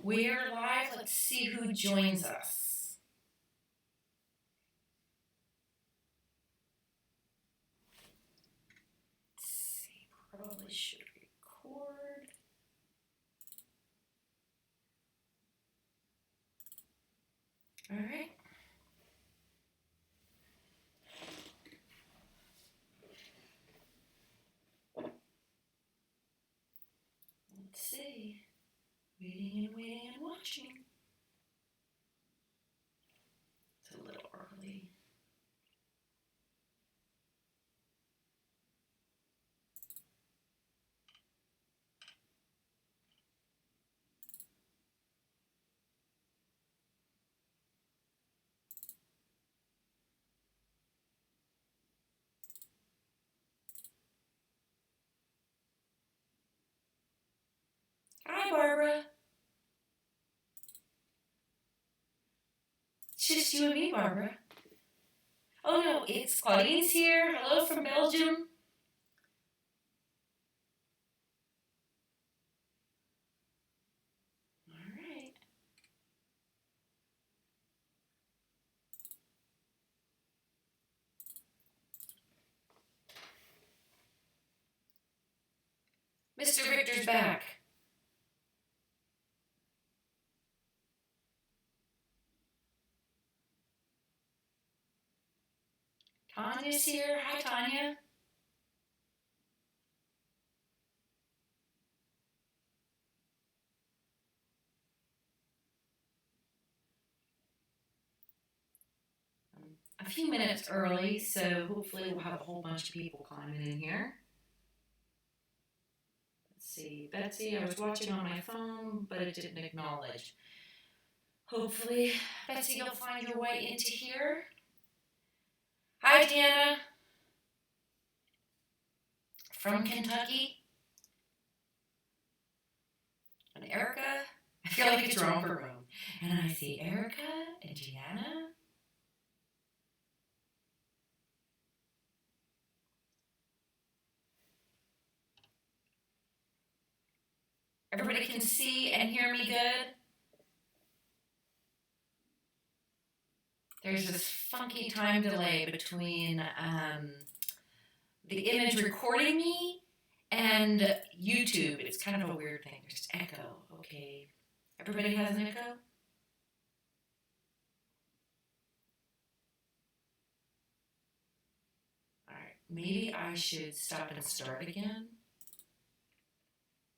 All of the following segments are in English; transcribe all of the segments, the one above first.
We're live. Let's see who joins us. Let's see. Probably should record. All right. Let's see. Waiting and waiting and watching. It's a little early. Hi, Barbara. It's just you and me, Barbara. Oh no, it's Claudine's here. Hello from Belgium. All right. Mr. Victor's back. Tanya's here. Hi, Tanya. A few minutes early, so hopefully we'll have a whole bunch of people climbing in here. Let's see, Betsy, I was watching on my phone, but it didn't acknowledge. Hopefully, Betsy, you'll find your way into here. Hi, Deanna. From Kentucky. And Erica. I feel like it's romper room. And I see Erica and Deanna. Everybody can see and hear me good? There's this funky time delay between the image recording me and YouTube. It's kind of a weird thing. There's echo. Okay. Everybody has an echo? Alright. Maybe I should stop and start again.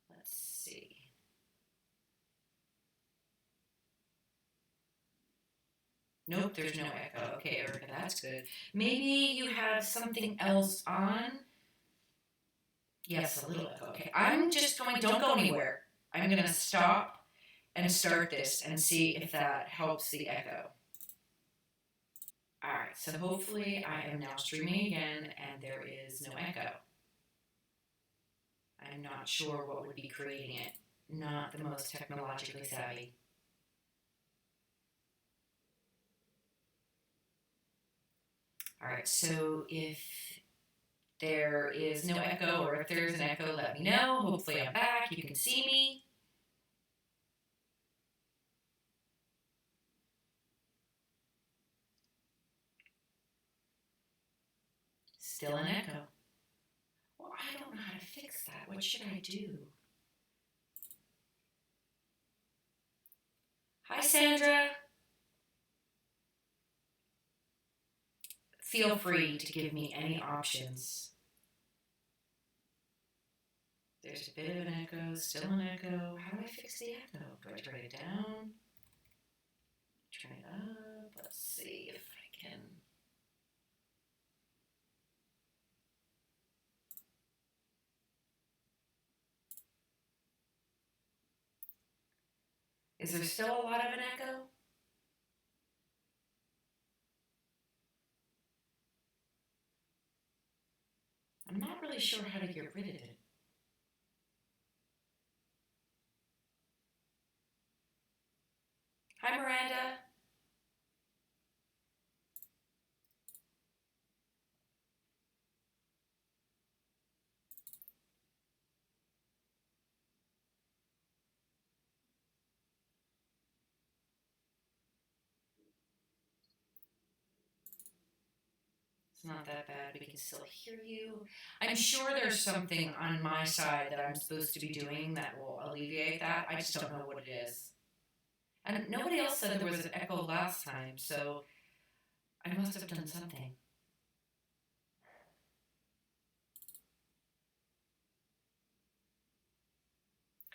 Let's see. Nope, there's no echo. Okay, Erica, that's good. Maybe you have something else on. Yes, a little echo. Okay, I'm just going, don't go anywhere. I'm going to stop and start this and see if that helps the echo. Alright, so hopefully I am now streaming again and there is no echo. I'm not sure what would be creating it. Not the most technologically savvy. Alright, so if there is no echo or if there's an echo, let me know. Hopefully I'm back. You can see me. Still an echo. Well, I don't know how to fix that. What should I do? Hi, Sandra. Feel free to give me any options. There's a bit of an echo, still an echo. How do I fix the echo? Do I turn it down? Turn it up? Let's see if I can. Is there still a lot of an echo? I'm not really sure how to get rid of it. Hi, Miranda. It's not that bad. We can still hear you. I'm sure there's something on my side that I'm supposed to be doing that will alleviate that. I just don't know what it is. And nobody else said there was an echo last time, so I must have done something.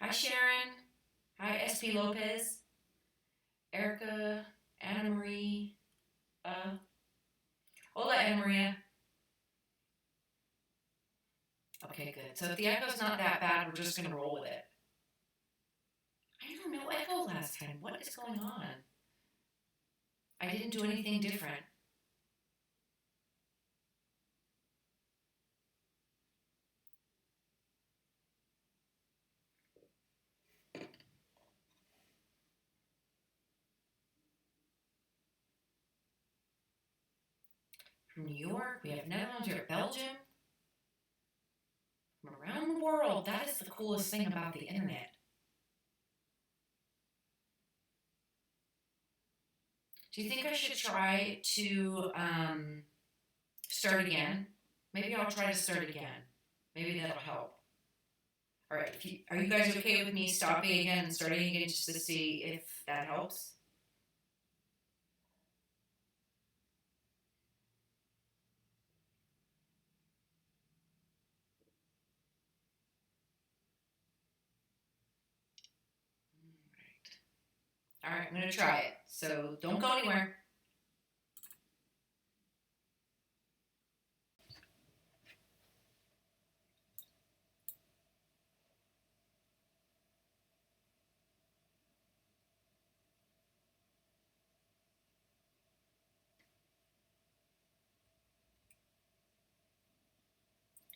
Hi, Sharon. Hi, SP Lopez. Erica, Anna Marie. Hola, Anna Maria. Okay, good. So if the echo's not that bad, we're just going to roll with it. I don't know echo last time. What is going on? I didn't do anything different. From New York, we have Netherlands, we have Belgium. From around the world. That is the coolest thing about the internet. Do you think I should try to start again? Maybe I'll try to start again. Maybe that'll help. All right. Are you guys okay with me stopping again and starting again just to see if that helps? All right, I'm going to try it. So don't go anywhere.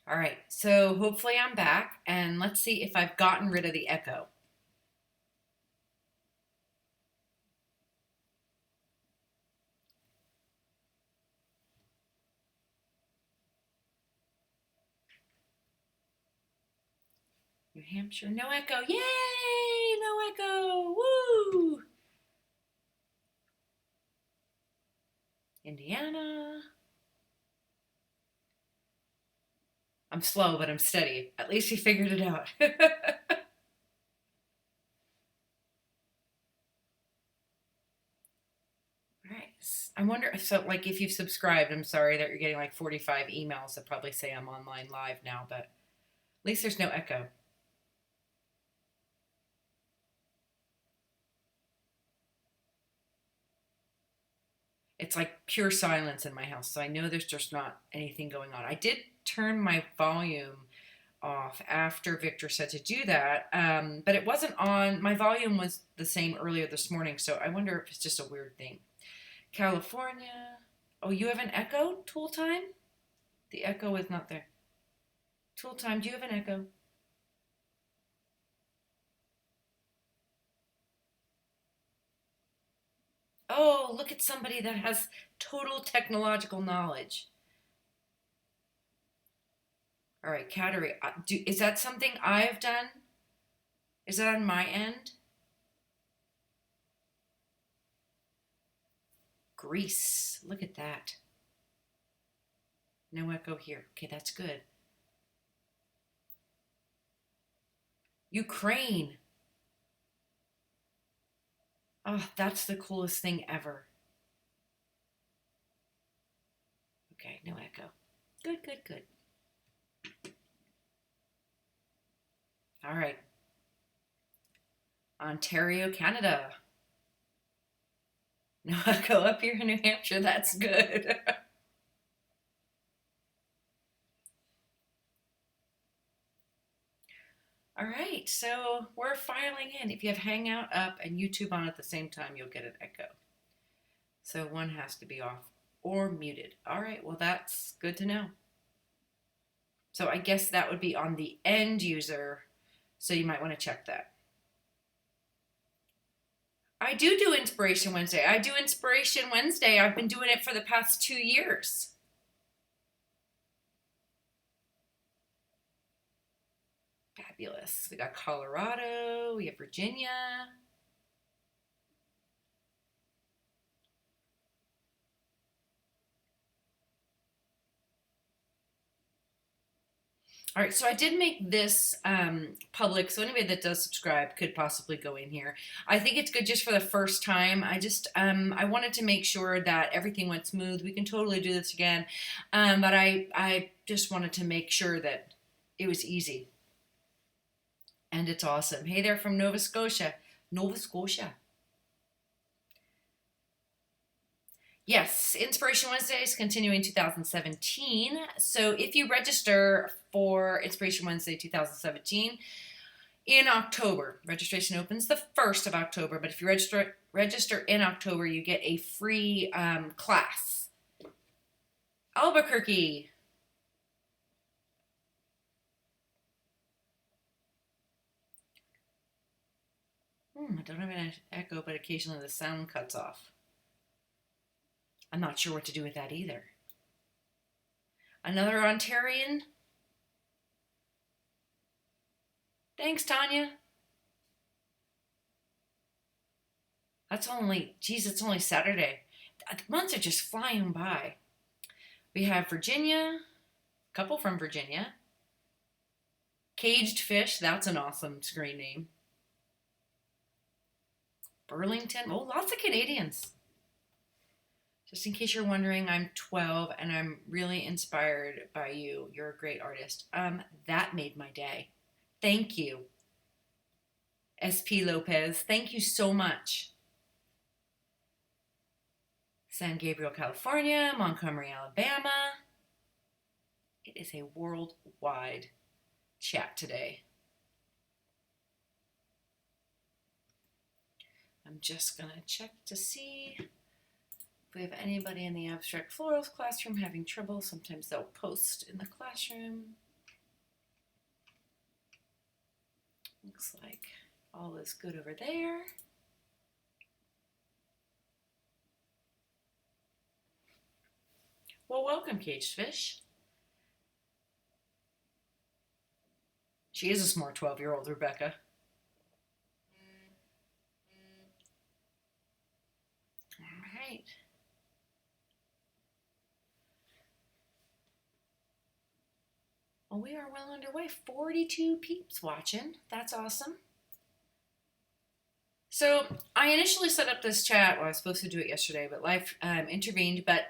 All right, so hopefully I'm back, and let's see if I've gotten rid of the echo. New Hampshire, no echo. Yay! No echo. Woo! Indiana. I'm slow, but I'm steady. At least you figured it out. Right. I wonder, so like if you've subscribed, I'm sorry that you're getting like 45 emails that probably say I'm online live now, but at least there's no echo. It's like pure silence in my house, so I know there's just not anything going on. I did turn my volume off after Victor said to do that, but it wasn't on. My volume was the same earlier this morning, so I wonder if it's just a weird thing. California. Oh, you have an echo, Tool Time? The echo is not there. Tool Time, do you have an echo? Oh, look at somebody that has total technological knowledge. All right, Cattery, is that something I've done? Is that on my end? Greece, look at that. No echo here. Okay, that's good. Ukraine. Oh, that's the coolest thing ever. Okay, no echo. Good, good, good. All right. Ontario, Canada. No echo up here in New Hampshire. That's good. All right, so we're filing in. If you have Hangout up and YouTube on at the same time, you'll get an echo. So one has to be off or muted. All right, well, that's good to know. So I guess that would be on the end user, so you might want to check that. I do Inspiration Wednesday. I do Inspiration Wednesday. I've been doing it for the past 2 years. Fabulous. We got Colorado. We have Virginia. All right, so I did make this public, so anybody that does subscribe could possibly go in here. I think it's good just for the first time. I wanted to make sure that everything went smooth. We can totally do this again, but I just wanted to make sure that it was easy, and it's awesome. Hey there from Nova Scotia, Nova Scotia. Yes, Inspiration Wednesday is continuing 2017. So if you register for Inspiration Wednesday 2017 in October, registration opens the 1st of October, but if you register in October, you get a free class. Albuquerque. I don't have an echo, but occasionally the sound cuts off. I'm not sure what to do with that either. Another Ontarian. Thanks, Tanya. It's only Saturday. The months are just flying by. We have Virginia, a couple from Virginia. Caged Fish, that's an awesome screen name. Burlington, oh, lots of Canadians. Just in case you're wondering, I'm 12 and I'm really inspired by you. You're a great artist. That made my day. Thank you. SP Lopez, thank you so much. San Gabriel, California, Montgomery, Alabama. It is a worldwide chat today. I'm just going to check to see if we have anybody in the Abstract Florals classroom having trouble. Sometimes they'll post in the classroom. Looks like all is good over there. Well, welcome, Caged Fish. She is a smart 12-year-old, Rebecca. All right. Well, we are well underway. 42 peeps watching. That's awesome. So I initially set up this chat. Well, I was supposed to do it yesterday, but life intervened. But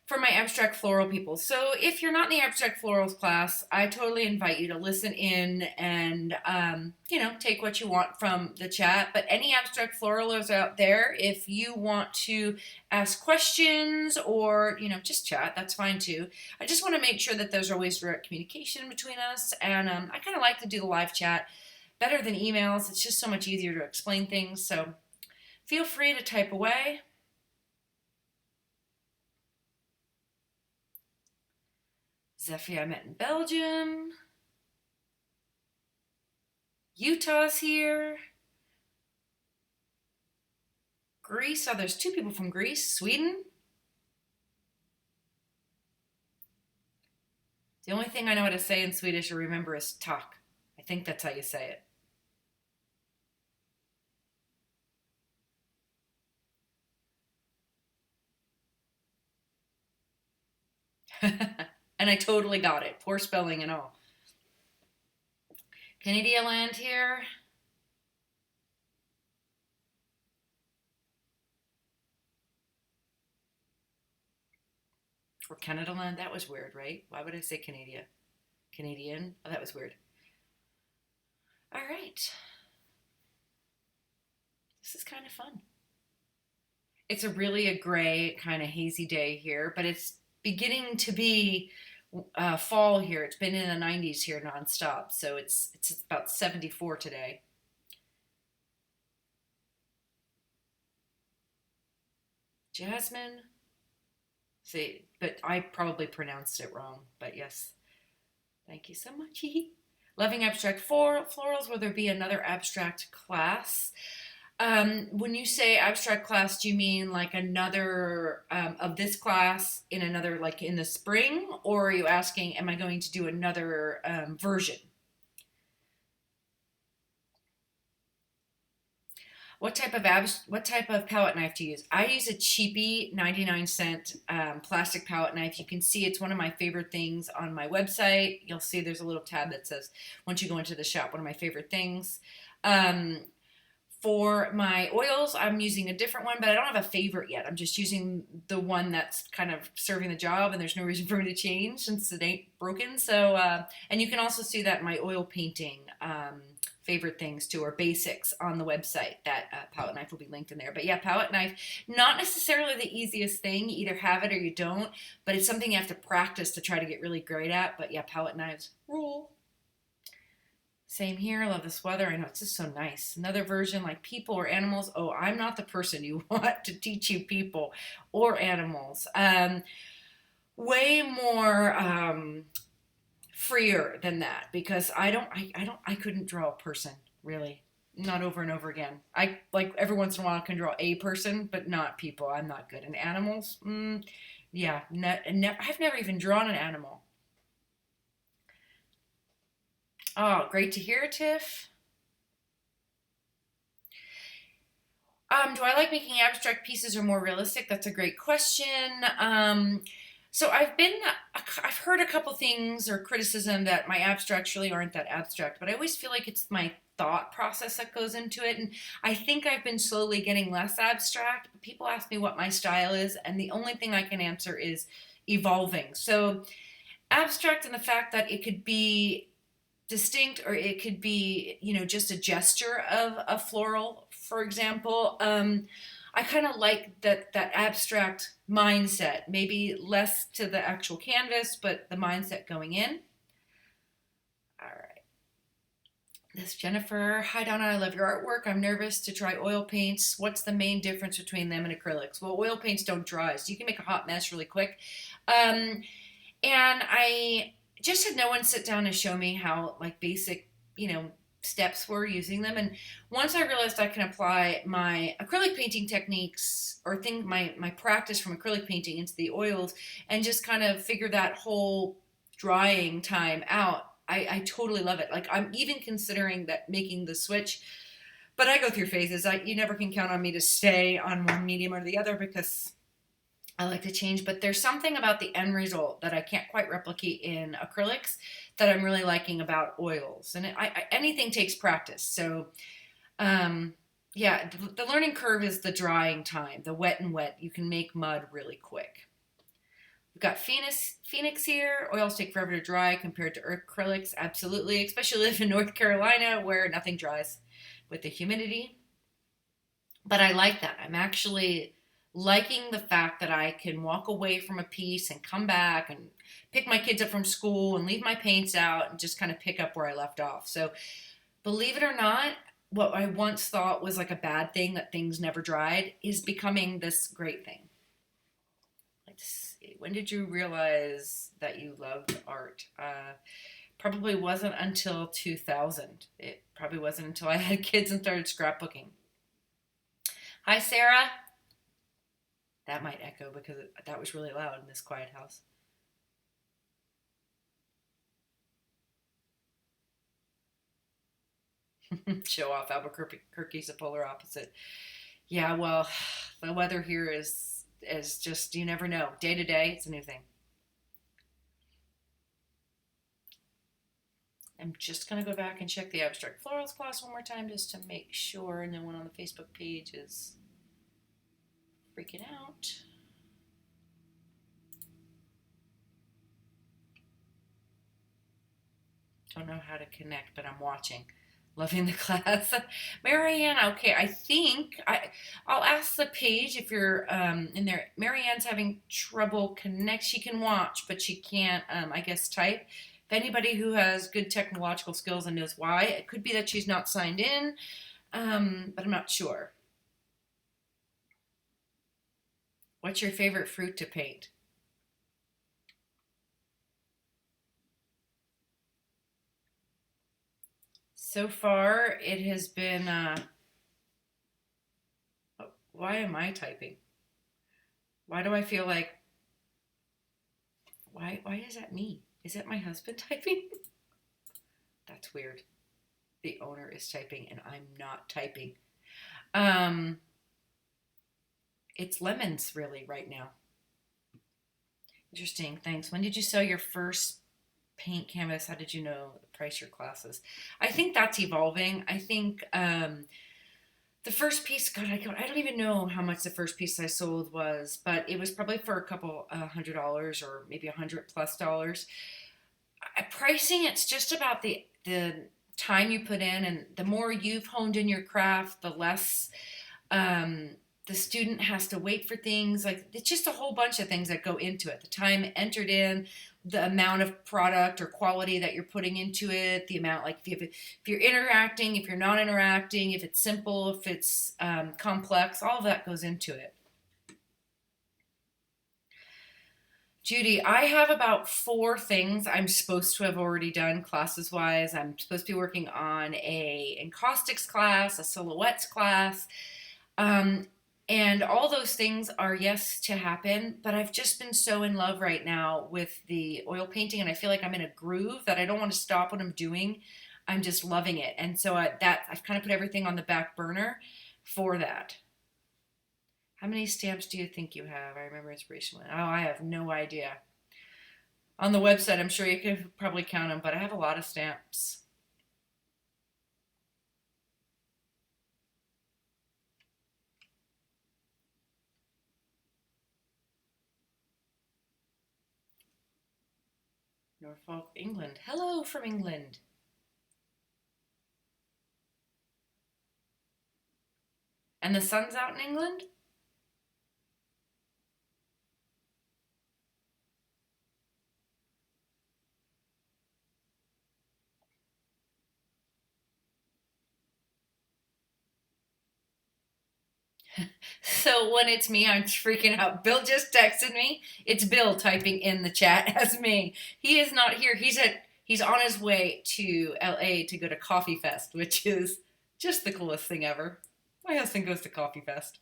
for my abstract floral people. So if you're not in the abstract florals class, I totally invite you to listen in and, take what you want from the chat. But any abstract floralers out there, if you want to ask questions or, just chat, that's fine too. I just want to make sure that there's always direct communication between us. And I kind of like to do the live chat better than emails. It's just so much easier to explain things. So feel free to type away. Zephy I met in Belgium. Utah's here. Greece. Oh, there's 2 people from Greece. Sweden. The only thing I know how to say in Swedish or remember is tak. I think that's how you say it. And I totally got it. Poor spelling and all. Canada land here. Or Canada land. That was weird, right? Why would I say Canada? Canadian? Oh, that was weird. All right. This is kind of fun. It's really a gray, kind of hazy day here, but it's beginning to be fall here. It's been in the 90s here nonstop, so it's about 74 today. Jasmine. See, but I probably pronounced it wrong, but yes. Thank you so much. Loving abstract florals, will there be another abstract class? When you say abstract class, do you mean like another of this class in another, like in the spring? Or are you asking, am I going to do another version? What type of palette knife to use? I use a cheapy 99 cent plastic palette knife. You can see it's one of my favorite things on my website. You'll see there's a little tab that says once you go into the shop, one of my favorite things. Um, for my oils, I'm using a different one, but I don't have a favorite yet. I'm just using the one that's kind of serving the job, and there's no reason for me to change since it ain't broken. So, and you can also see that in my oil painting favorite things too, or basics on the website. That palette knife will be linked in there. But yeah, palette knife, not necessarily the easiest thing. You either have it or you don't, but it's something you have to practice to try to get really great at. But yeah, palette knives rule. Same here. I love this weather. I know it's just so nice. Another version like people or animals. Oh, I'm not the person you want to teach you people or animals. Way more freer than that because I couldn't draw a person really. Not over and over again. I like every once in a while can draw a person, but not people. I'm not good. And animals, yeah, I've never even drawn an animal. Oh, great to hear, Tiff. Do I like making abstract pieces or more realistic? That's a great question. So I've heard a couple things or criticism that my abstracts really aren't that abstract, but I always feel like it's my thought process that goes into it. And I think I've been slowly getting less abstract. But people ask me what my style is, and the only thing I can answer is evolving. So abstract in the fact that it could be distinct or it could be just a gesture of a floral, for example. I kind of like that abstract mindset, maybe less to the actual canvas, but the mindset going in. All right, this Jennifer. Hi Donna, I love your artwork. I'm nervous to try oil paints. What's the main difference between them and acrylics? Well, oil paints don't dry, so you can make a hot mess really quick. And I just had no one sit down and show me how like basic, steps were using them. And once I realized I can apply my acrylic painting techniques or my practice from acrylic painting into the oils and just kind of figure that whole drying time out, I totally love it. Like I'm even considering that making the switch, but I go through phases. You never can count on me to stay on one medium or the other because I like to change, but there's something about the end result that I can't quite replicate in acrylics that I'm really liking about oils. And anything takes practice. So, yeah, the learning curve is the drying time, the wet and wet. You can make mud really quick. We've got Phoenix here. Oils take forever to dry compared to acrylics. Absolutely, especially live in North Carolina where nothing dries with the humidity. But I like that. I'm actually liking the fact that I can walk away from a piece and come back and pick my kids up from school and leave my paints out and just kind of pick up where I left off. So believe it or not, what I once thought was like a bad thing that things never dried is becoming this great thing. Let's see. When did you realize that you loved art? Probably wasn't until 2000. It probably wasn't until I had kids and started scrapbooking. Hi, Sarah. That might echo because that was really loud in this quiet house. Show off. Albuquerque's a polar opposite. Yeah, well, the weather here is just, you never know. Day to day, it's a new thing. I'm just going to go back and check the abstract florals class one more time just to make sure. And then one on the Facebook page is freaking out. Don't know how to connect, but I'm watching. Loving the class. Marianne, okay, I think I'll ask the page if you're in there. Marianne's having trouble connect. She can watch, but she can't, I guess, type. If anybody who has good technological skills and knows why, it could be that she's not signed in, but I'm not sure. What's your favorite fruit to paint? So far, it has been. Why am I typing? Why do I feel like? Why is that me? Is that my husband typing? That's weird. The owner is typing and I'm not typing. Um, it's lemons really right now. Interesting. Thanks. When did you sell your first paint canvas? How did you know the price your classes? I think that's evolving. I think the first piece, God, I don't even know how much the first piece I sold was, but it was probably for a couple $100 or maybe $100+ pricing. It's just about the time you put in, and the more you've honed in your craft, the less um, the student has to wait for things. Like, it's just a whole bunch of things that go into it. The time entered in, the amount of product or quality that you're putting into it, the amount, like, if you're interacting, if you're not interacting, if it's simple, if it's complex, all of that goes into it. Judy, I have about 4 things I'm supposed to have already done classes wise. I'm supposed to be working on a encaustics class, a silhouettes class, um, and all those things are yes to happen. But I've just been so in love right now with the oil painting, and I feel like I'm in a groove that I don't want to stop what I'm doing. I'm just loving it, and so I've kind of put everything on the back burner for that. How many stamps do you think you have? I remember Inspiration One. Oh, I have no idea. On the website, I'm sure you could probably count them, but I have a lot of stamps. Norfolk, England. Hello from England. And the sun's out in England? So when it's me, I'm freaking out. Bill just texted me. It's Bill typing in the chat as me. He is not here. He's on his way to LA to go to Coffee Fest, which is just the coolest thing ever. My husband goes to Coffee Fest.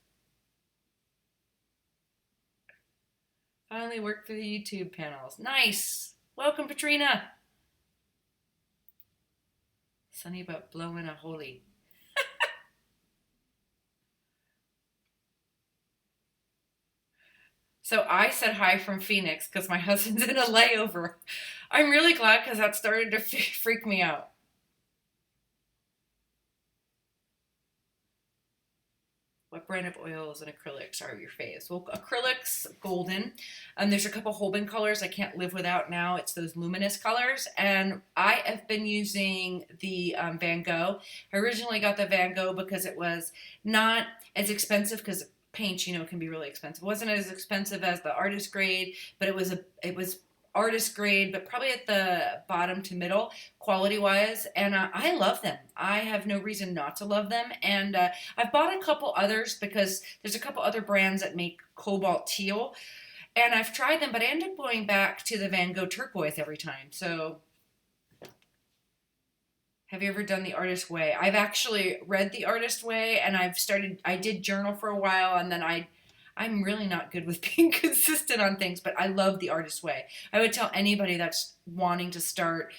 Finally worked for the YouTube panels. Nice. Welcome, Patrina. Sunny but blowing a holy. So I said hi from Phoenix because my husband's in a layover. I'm really glad because that started to freak me out. What brand of oils and acrylics are your faves? Well, acrylics, golden. There's a couple Holbein colors I can't live without now. It's those luminous colors. And I have been using the Van Gogh. I originally got the Van Gogh because it was not as expensive, because paint, can be really expensive. It wasn't as expensive as the artist grade, but it was artist grade, but probably at the bottom to middle quality wise. And I love them. I have no reason not to love them. And I've bought a couple others because there's a couple other brands that make cobalt teal. And I've tried them, but I end up going back to the Van Gogh turquoise every time. So have you ever done the Artist Way? I've actually read the Artist Way, and I did journal for a while, and then I'm really not good with being consistent on things, but I love the Artist Way. I would tell anybody that's wanting to start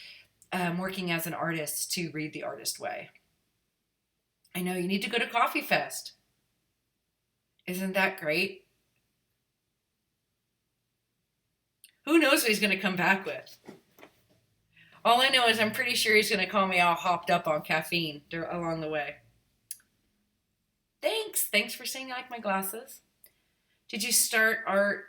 working as an artist to read the Artist Way. I know you need to go to Coffee Fest. Isn't that great? Who knows what he's going to come back with? All I know is I'm pretty sure he's going to call me all hopped up on caffeine along the way. Thanks. Thanks for saying you like my glasses. Did you start art?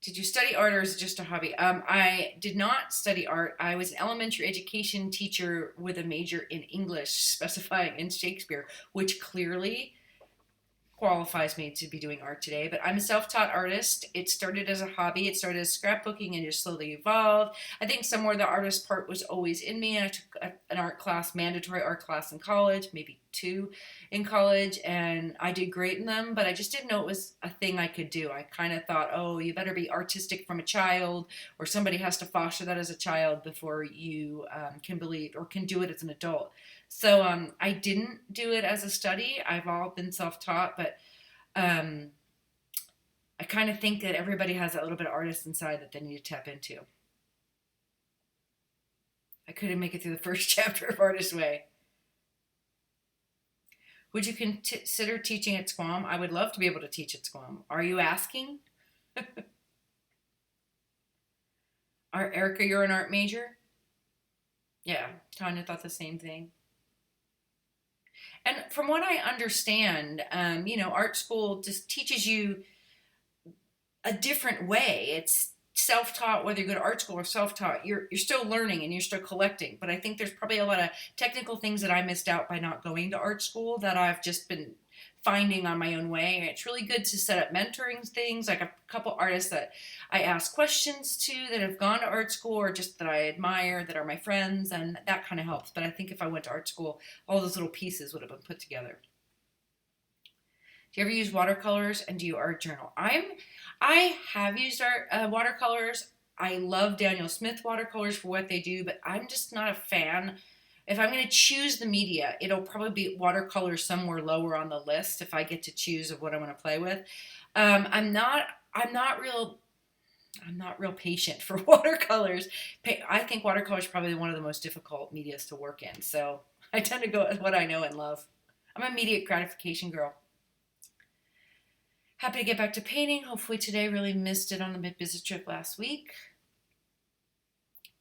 Did you study art, or is it just a hobby? I did not study art. I was an elementary education teacher with a major in English, specifying in Shakespeare, which clearly qualifies me to be doing art today. But I'm a self-taught artist. It started as a hobby. It started as scrapbooking and just slowly evolved. I think somewhere the artist part was always in me, and I took an art class, mandatory art class in college, maybe 2 in college, and I did great in them, but I just didn't know it was a thing I could do. I kind of thought, oh, you better be artistic from a child, or somebody has to foster that as a child before you can believe or can do it as an adult. So I didn't do it as a study. I've all been self-taught, but I kind of think that everybody has that little bit of artist inside that they need to tap into. I couldn't make it through the first chapter of Artist Way. Would you consider teaching at Squam? I would love to be able to teach at Squam. Are you asking? Erica, you're an art major? Yeah, Tanya thought the same thing. And from what I understand, art school just teaches you a different way. It's self-taught, whether you go to art school or self-taught. You're still learning and you're still collecting. But I think there's probably a lot of technical things that I missed out by not going to art school that I've just been finding on my own way. And it's really good to set up mentoring things, like a couple artists that I ask questions to that have gone to art school or just that I admire that are my friends, and that kind of helps. But I think if I went to art school, all those little pieces would have been put together. Do you ever use watercolors, and do you art journal? I have used watercolors. I love Daniel Smith watercolors for what they do, but I'm just not a fan. If I'm going to choose the media, it'll probably be watercolors somewhere lower on the list if I get to choose of what I want to play with. I'm not real patient for watercolors. I think watercolors is probably one of the most difficult medias to work in. So I tend to go with what I know and love. I'm an immediate gratification girl. Happy to get back to painting. Hopefully today. Really missed it on the business trip last week.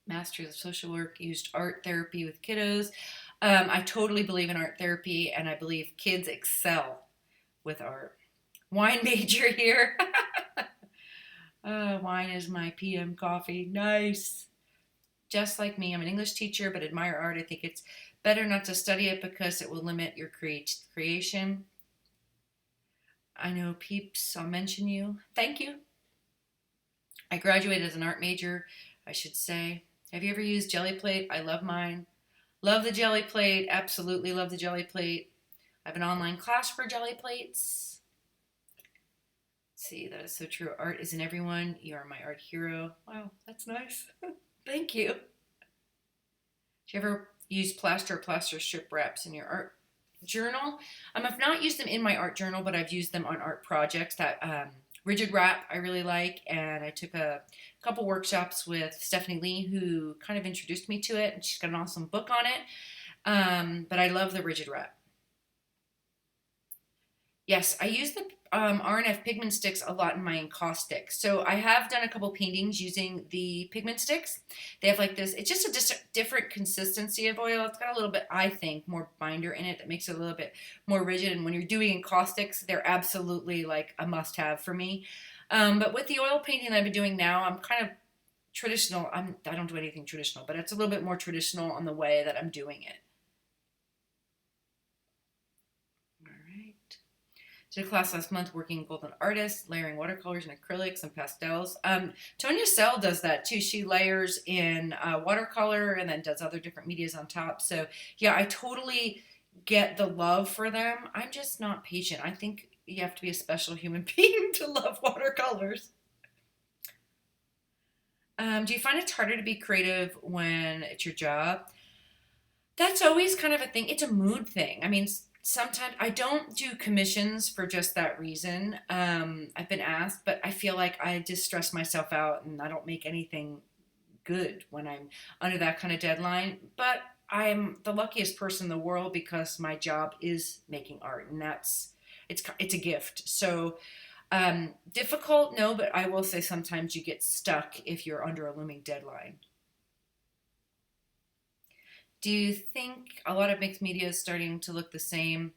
Master of Social Work, used art therapy with kiddos. I totally believe in art therapy, and I believe kids excel with art. Wine major here. Wine is my PM coffee. Nice. Just like me, I'm an English teacher, but admire art. I think it's better not to study it because it will limit your creation. I know peeps, I'll mention you. Thank you. I graduated as an art major, I should say. Have you ever used Jelly Plate? I love mine. Love the Jelly Plate. Absolutely love the Jelly Plate. I have an online class for Jelly Plates. Let's see, that is so true. Art is in everyone. You are my art hero. Wow, that's nice. Thank you. Do you ever use plaster or plaster strip wraps in your art journal? I've not used them in my art journal, but I've used them on art projects. That rigid wrap I really like, and I took a couple workshops with Stephanie Lee, who kind of introduced me to it, and she's got an awesome book on it. But I love the rigid wrap. Yes, I use the R&F pigment sticks a lot in my encaustic. So I have done a couple paintings using the pigment sticks. They have like this, it's just a different consistency of oil. It's got a little bit, I think, more binder in it that makes it a little bit more rigid. And when you're doing encaustics, they're absolutely like a must-have for me. But with the oil painting that I've been doing now, I'm kind of traditional. I don't do anything traditional, but it's a little bit more traditional on the way that I'm doing it. Did a class last month working golden artists, layering watercolors and acrylics and pastels. Tonya Sell does that too. She layers in watercolor and then does other different medias on top. So yeah, I totally get the love for them. I'm just not patient. I think you have to be a special human being to love watercolors. Do you find it's harder to be creative when it's your job? That's always kind of a thing. It's a mood thing. I mean, sometimes I don't do commissions for just that reason. I've been asked, but I feel like I just stress myself out and I don't make anything good when I'm under that kind of deadline. But I'm the luckiest person in the world because my job is making art, and it's a gift. So difficult, no, but I will say sometimes you get stuck if you're under a looming deadline. Do you think a lot of mixed media is starting to look the same?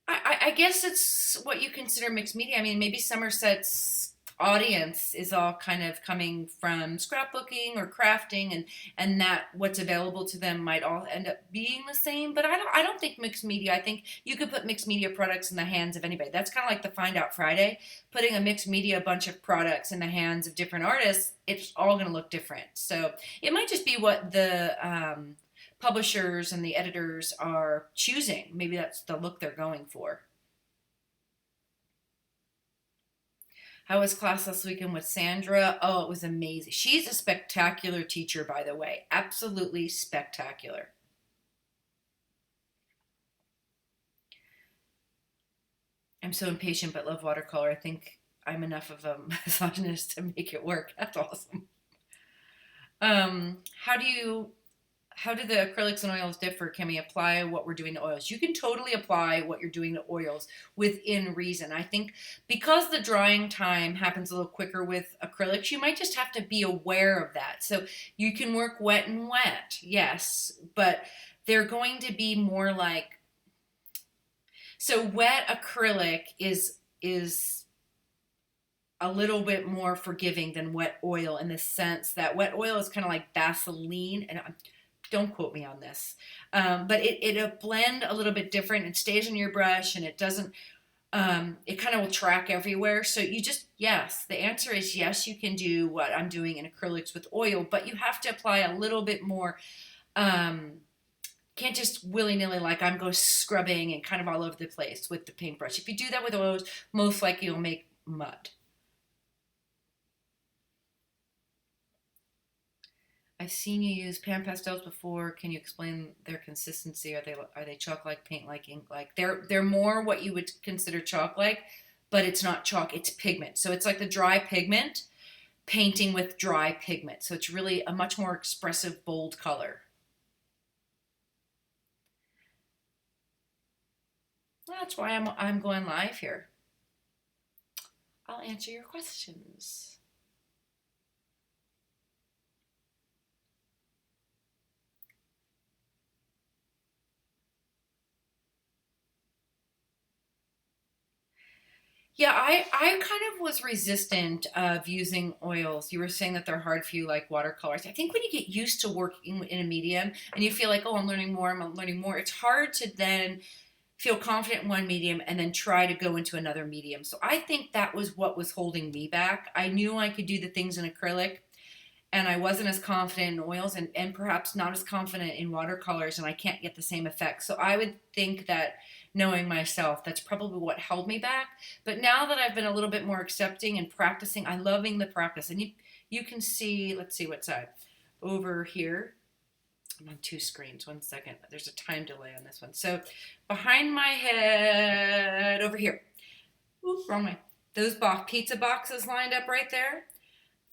I guess it's what you consider mixed media. I mean, maybe Somerset's audience is all kind of coming from scrapbooking or crafting, and that what's available to them might all end up being the same. But I don't think mixed media. I think you could put mixed media products in the hands of anybody. That's kind of like the Find Out Friday, putting a mixed media bunch of products in the hands of different artists. It's all going to look different. So it might just be what the publishers and the editors are choosing. Maybe that's the look they're going for. How was class last weekend with Sandra? Oh, it was amazing. She's a spectacular teacher, by the way. Absolutely spectacular. I'm so impatient but love watercolor. I think I'm enough of a misogynist to make it work. That's awesome. How how do the acrylics and oils differ? Can we apply what we're doing to oils? You can totally apply what you're doing to oils within reason. I think because the drying time happens a little quicker with acrylics, you might just have to be aware of that. So you can work wet and wet, yes, but they're going to be more like, so wet acrylic is a little bit more forgiving than wet oil in the sense that wet oil is kind of like Vaseline, and don't quote me on this, but it'll blend a little bit different. It stays on your brush, and it doesn't. It kind of will track everywhere. So you just, yes, the answer is yes. You can do what I'm doing in acrylics with oil, but you have to apply a little bit more. Can't just willy-nilly like I'm go scrubbing and kind of all over the place with the paintbrush. If you do that with oils, most likely you'll make mud. I've seen you use pan pastels before. Can you explain their consistency? Are they chalk like, paint like, ink like? They're more what you would consider chalk like, but it's not chalk. It's pigment. So it's like the dry pigment painting with dry pigment. So it's really a much more expressive, bold color. Well, that's why I'm going live here. I'll answer your questions. Yeah, I kind of was resistant of using oils. You were saying that they're hard for you, like watercolors. I think when you get used to working in a medium and you feel like, oh, I'm learning more, it's hard to then feel confident in one medium and then try to go into another medium. So I think that was what was holding me back. I knew I could do the things in acrylic, and I wasn't as confident in oils, and perhaps not as confident in watercolors, and I can't get the same effect. So I would think that, knowing myself, that's probably what held me back. But now that I've been a little bit more accepting and practicing, I'm loving the practice. And you can see, let's see what side, over here. I'm on two screens. 1 second. There's a time delay on this one. So behind my head, over here. Ooh, wrong way. Those pizza boxes lined up right there.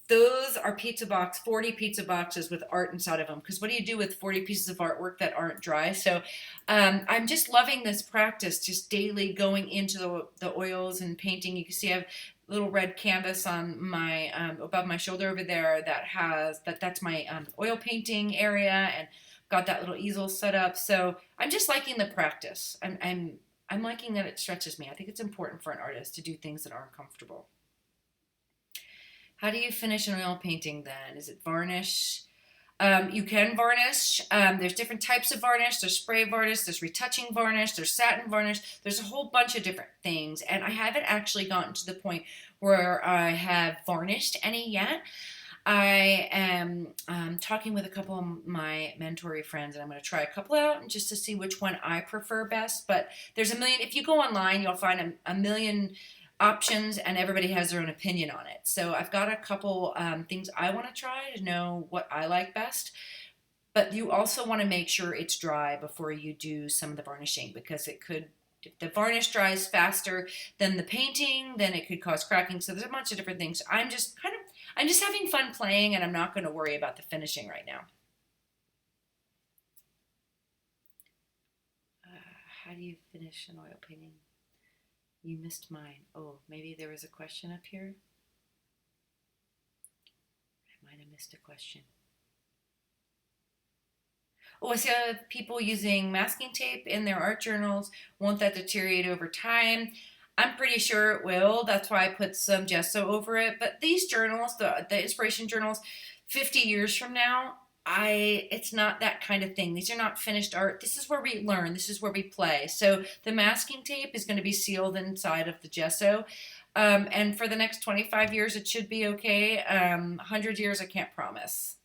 Those are 40 pizza boxes with art inside of them. Because what do you do with 40 pieces of artwork that aren't dry? So I'm just loving this practice, just daily going into the oils and painting. You can see I have little red canvas on my above my shoulder over there that has that's my oil painting area, and got that little easel set up. So I'm just liking the practice. I'm liking that it stretches me. I think it's important for an artist to do things that aren't comfortable. How do you finish an oil painting then? Is it varnish? You can varnish. There's different types of varnish. There's spray varnish, there's retouching varnish, there's satin varnish. There's a whole bunch of different things. And I haven't actually gotten to the point where I have varnished any yet. I am talking with a couple of my mentory friends, and I'm going to try a couple out and just to see which one I prefer best. But there's a million, if you go online, you'll find a million options, and everybody has their own opinion on it. So I've got a couple things I want to try to know what I like best. But you also want to make sure it's dry before you do some of the varnishing, because it could, if the varnish dries faster than the painting, then it could cause cracking. So there's a bunch of different things. I'm just having fun playing, and I'm not going to worry about the finishing right now. How do you finish an oil painting? You missed mine. Oh, maybe there was a question up here. I might have missed a question. Oh, I see people using masking tape in their art journals. Won't that deteriorate over time? I'm pretty sure it will. That's why I put some gesso over it. But these journals, the inspiration journals, 50 years from now, it's not that kind of thing. These are not finished art. This is where we learn. This is where we play. So the masking tape is going to be sealed inside of the gesso. And for the next 25 years, it should be okay. 100 years, I can't promise.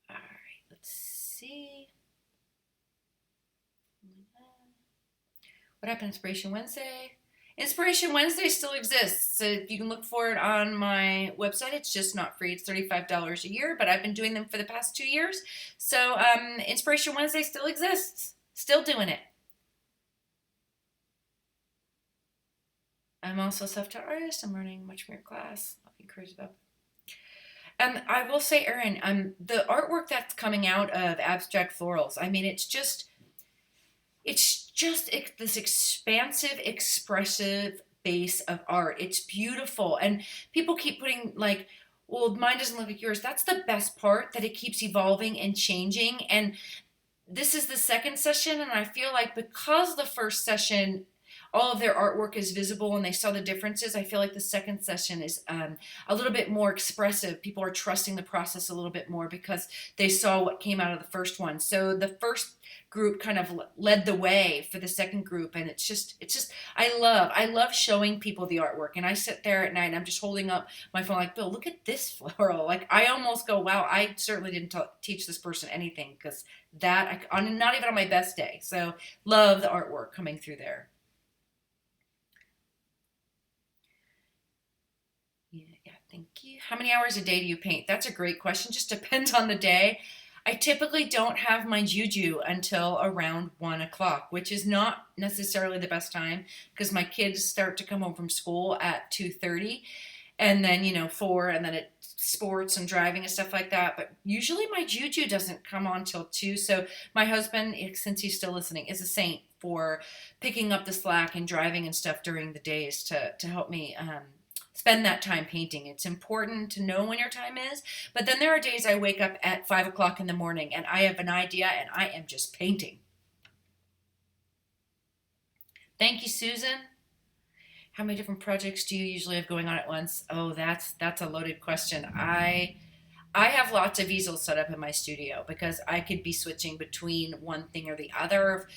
All right, let's see. What happened to Inspiration Wednesday? Inspiration Wednesday still exists. So you can look for it on my website. It's just not free. It's $35 a year, but I've been doing them for the past 2 years. So Inspiration Wednesday still exists. Still doing it. I'm also a self-taught artist. I'm running much more class. I'll encourage that. And I will say, Erin, the artwork that's coming out of Abstract Florals, I mean, it's just this expansive, expressive base of art. It's beautiful. And people keep putting, like, well, mine doesn't look like yours. That's the best part, that it keeps evolving and changing. And this is the second session, and I feel like because the first session, all of their artwork is visible and they saw the differences, I feel like the second session is a little bit more expressive. People are trusting the process a little bit more because they saw what came out of the first one. So the first group kind of led the way for the second group, and it's just I love showing people the artwork. And I sit there at night and I'm just holding up my phone like, Bill, look at this floral. Like, I almost go, wow, I certainly didn't teach this person anything, because that on not even on my best day. So love the artwork coming through there. Yeah, yeah, thank you. How many hours a day do you paint? That's a great question. Just depends on the day. I typically don't have my juju until around 1 o'clock, which is not necessarily the best time because my kids start to come home from school at 2:30, and then 4, and then it sports and driving and stuff like that. But usually my juju doesn't come on till 2. So my husband, since he's still listening, is a saint for picking up the slack and driving and stuff during the days to help me spend that time painting. It's important to know when your time is. But then there are days I wake up at 5 o'clock in the morning and I have an idea and I am just painting. Thank you, Susan. How many different projects do you usually have going on at once? Oh, that's a loaded question. I have lots of easels set up in my studio because I could be switching between one thing or the other.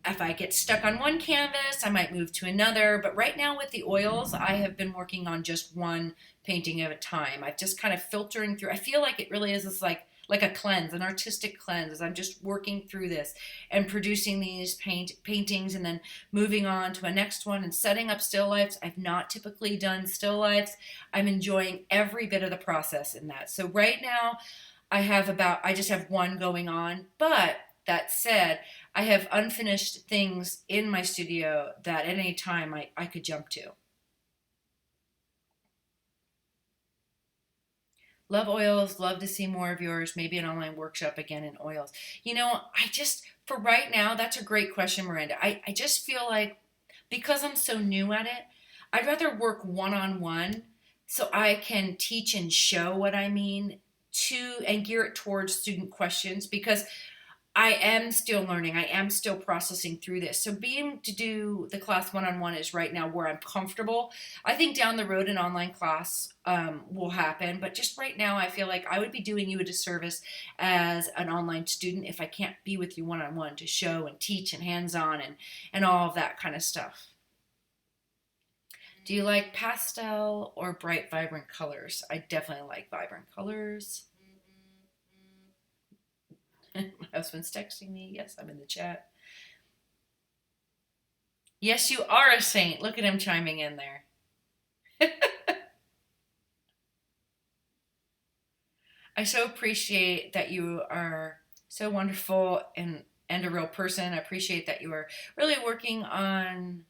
If I get stuck on one canvas, I might move to another. But right now with the oils, I have been working on just one painting at a time. I've just kind of filtering through. I feel like it really is this like a cleanse, an artistic cleanse. As I'm just working through this and producing these paintings, and then moving on to a next one and setting up still lifes. I've not typically done still lifes. I'm enjoying every bit of the process in that. So right now, I just have one going on. But that said, I have unfinished things in my studio that at any time I could jump to. Love oils, love to see more of yours, maybe an online workshop again in oils. For right now, that's a great question, Miranda. I just feel like because I'm so new at it, I'd rather work one on one so I can teach and show what I mean to and gear it towards student questions, because I am still learning. I am still processing through this. So being to do the class one on one is right now where I'm comfortable. I think down the road an online class will happen, but just right now I feel like I would be doing you a disservice as an online student if I can't be with you one on one to show and teach and hands on and all of that kind of stuff. Do you like pastel or bright, vibrant colors? I definitely like vibrant colors. My husband's texting me. Yes, I'm in the chat. Yes, you are a saint. Look at him chiming in there. I so appreciate that you are so wonderful and a real person. I appreciate that you are really working on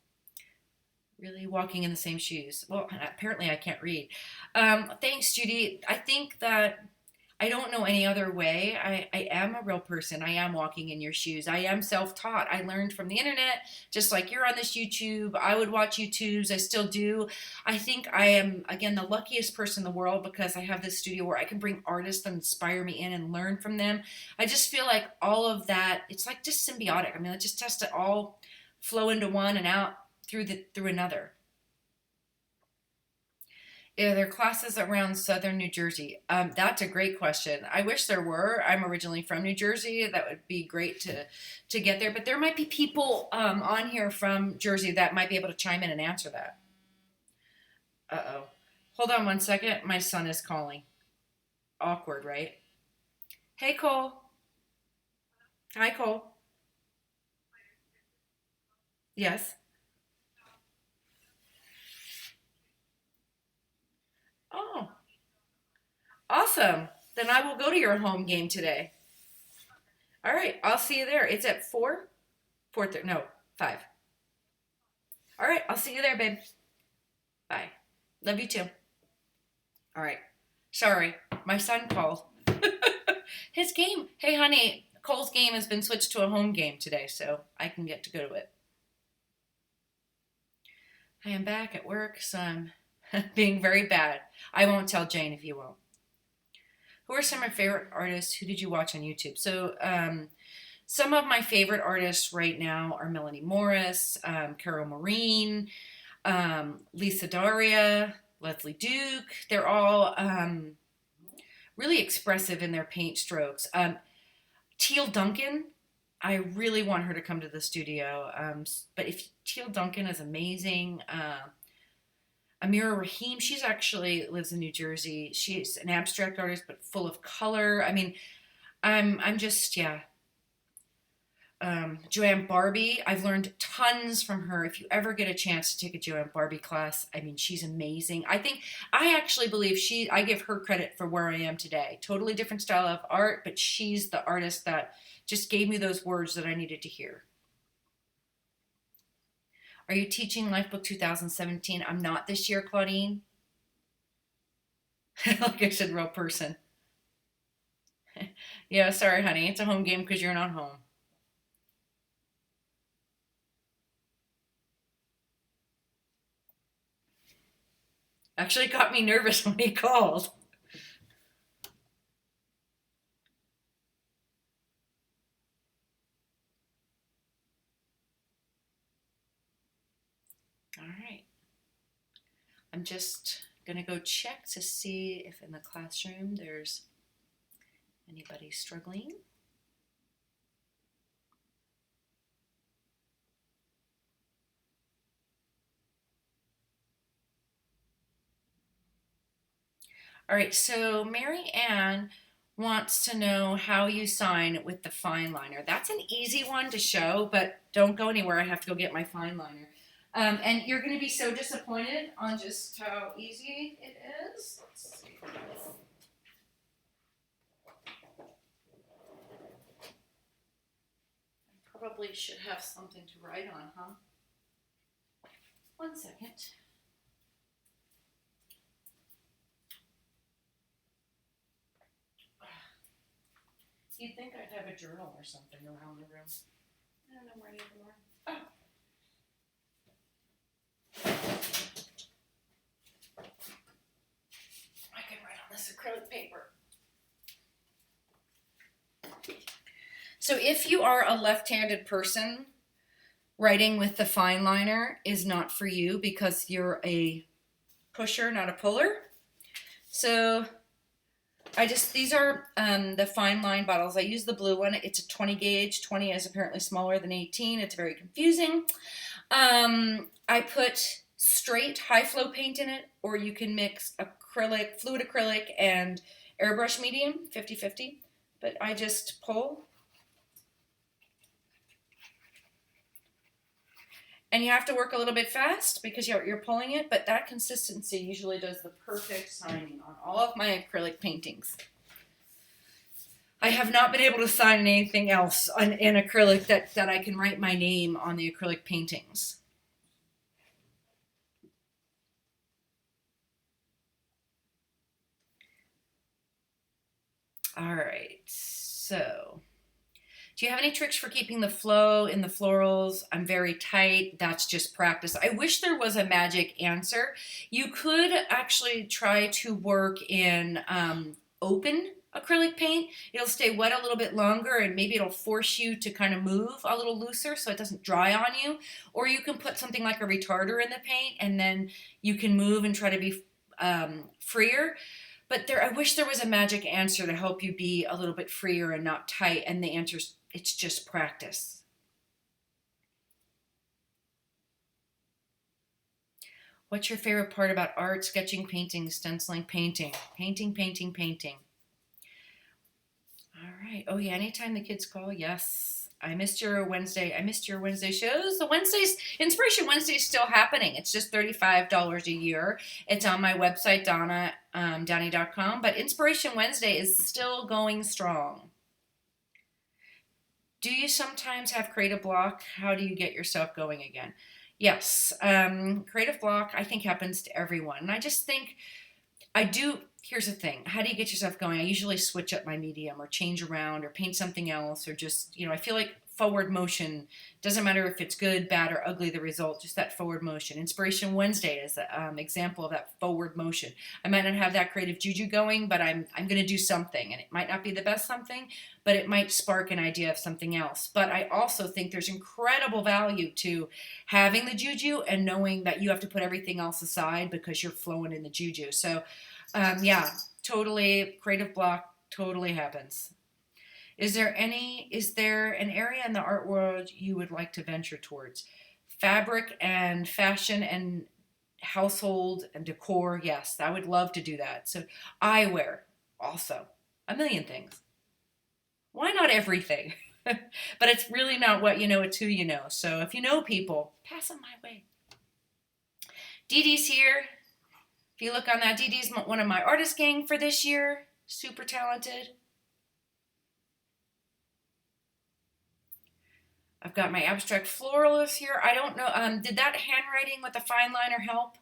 really walking in the same shoes. Well, apparently I can't read. Thanks, Judy. I think that I don't know any other way. I am a real person. I am walking in your shoes. I am self taught. I learned from the internet, just like you're on this YouTube. I would watch YouTubes. I still do. I think I am, again, the luckiest person in the world because I have this studio where I can bring artists that inspire me in and learn from them. I just feel like all of that, it's like just symbiotic. I mean, it just has to all flow into one and out through another. Are there classes around southern New Jersey? That's a great question. I wish there were. I'm originally from New Jersey. That would be great to get there. But there might be people on here from Jersey that might be able to chime in and answer that. Uh-oh. Hold on one second. My son is calling. Awkward, right? Hey, Cole. Hi, Cole. Yes. Oh, awesome. Then I will go to your home game today. All right. I'll see you there. It's at 4? 4:30. No, 5. All right. I'll see you there, babe. Bye. Love you too. All right. Sorry, my son called. His game. Hey, honey, Cole's game has been switched to a home game today, so I can get to go to it. I am back at work, so I'm being very bad. I won't tell Jane if you won't. Who are some of your favorite artists? Who did you watch on YouTube? So, some of my favorite artists right now are Melanie Morris, Carol Maureen, Lisa Daria, Leslie Duke. They're all really expressive in their paint strokes. Teal Duncan, I really want her to come to the studio. But if Teal Duncan is amazing. Amira Rahim, she's actually lives in New Jersey. She's an abstract artist, but full of color. I mean, I'm just yeah. Joanne Barbie, I've learned tons from her. If you ever get a chance to take a Joanne Barbie class, I mean, she's amazing. I actually believe I give her credit for where I am today. Totally different style of art, but she's the artist that just gave me those words that I needed to hear. Are you teaching Lifebook 2017? I'm not this year, Claudine. Like I said, real person. Yeah, sorry, honey. It's a home game because you're not home. Actually got me nervous when he called. All right. I'm just going to go check to see if in the classroom there's anybody struggling. All right, so Mary Ann wants to know how you sign with the fine liner. That's an easy one to show, but don't go anywhere. I have to go get my fine liner. And you're going to be so disappointed on just how easy it is. Let's see. I probably should have something to write on, huh? 1 second. You'd think I'd have a journal or something around the room. I don't know where any of them are. Oh. I can write on this acrylic paper. So if you are a left-handed person, writing with the fine liner is not for you because you're a pusher, not a puller. So these are the fine line bottles. I use the blue one. It's a 20 gauge. 20 is apparently smaller than 18. It's very confusing. I put straight high flow paint in it, or you can mix acrylic, fluid acrylic, and airbrush medium, 50-50. But I just pull. And you have to work a little bit fast because you're pulling it, but that consistency usually does the perfect signing on all of my acrylic paintings. I have not been able to sign anything else in acrylic that I can write my name on the acrylic paintings. All right, so do you have any tricks for keeping the flow in the florals? I'm very tight. That's just practice. I wish there was a magic answer. You could actually try to work in open acrylic paint. It'll stay wet a little bit longer and maybe it'll force you to kind of move a little looser so it doesn't dry on you. Or you can put something like a retarder in the paint and then you can move and try to be freer. But I wish there was a magic answer to help you be a little bit freer and not tight. And the answer's it's just practice. What's your favorite part about art, sketching, painting, stenciling, painting? Painting, painting, painting. All right. Oh yeah, anytime the kids call, yes. I missed your Wednesday shows. The Inspiration Wednesday is still happening. It's just $35 a year. It's on my website, Downey.com. But Inspiration Wednesday is still going strong. Do you sometimes have creative block? How do you get yourself going again? Yes, creative block I think happens to everyone. And I just think I do. Here's the thing. How do you get yourself going? I usually switch up my medium or change around or paint something else or just, I feel like forward motion doesn't matter if it's good, bad, or ugly, the result, just that forward motion. Inspiration Wednesday is an example of that forward motion. I might not have that creative juju going, but I'm going to do something, and it might not be the best something, but it might spark an idea of something else. But I also think there's incredible value to having the juju and knowing that you have to put everything else aside because you're flowing in the juju. So yeah, totally. Creative block totally happens. Is there an area in the art world you would like to venture towards? Fabric and fashion and household and decor. Yes, I would love to do that. So eyewear also. A million things. Why not everything? But it's really not what you know, it's who you know. So if you know people, pass them my way. Dee Dee's here. If you look on that, Dee Dee's one of my artist gang for this year. Super talented. I've got my abstract floralist here. I don't know. Did that handwriting with the fine liner help?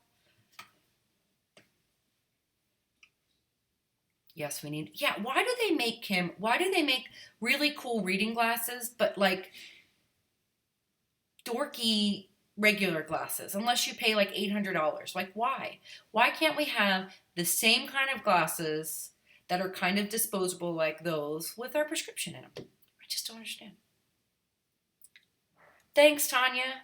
Yes, we need. Yeah, why do they make, Kim? Why do they make really cool reading glasses, but like dorky regular glasses? Unless you pay like $800. Like, why? Why can't we have the same kind of glasses that are kind of disposable like those with our prescription in them? I just don't understand. Thanks, Tanya.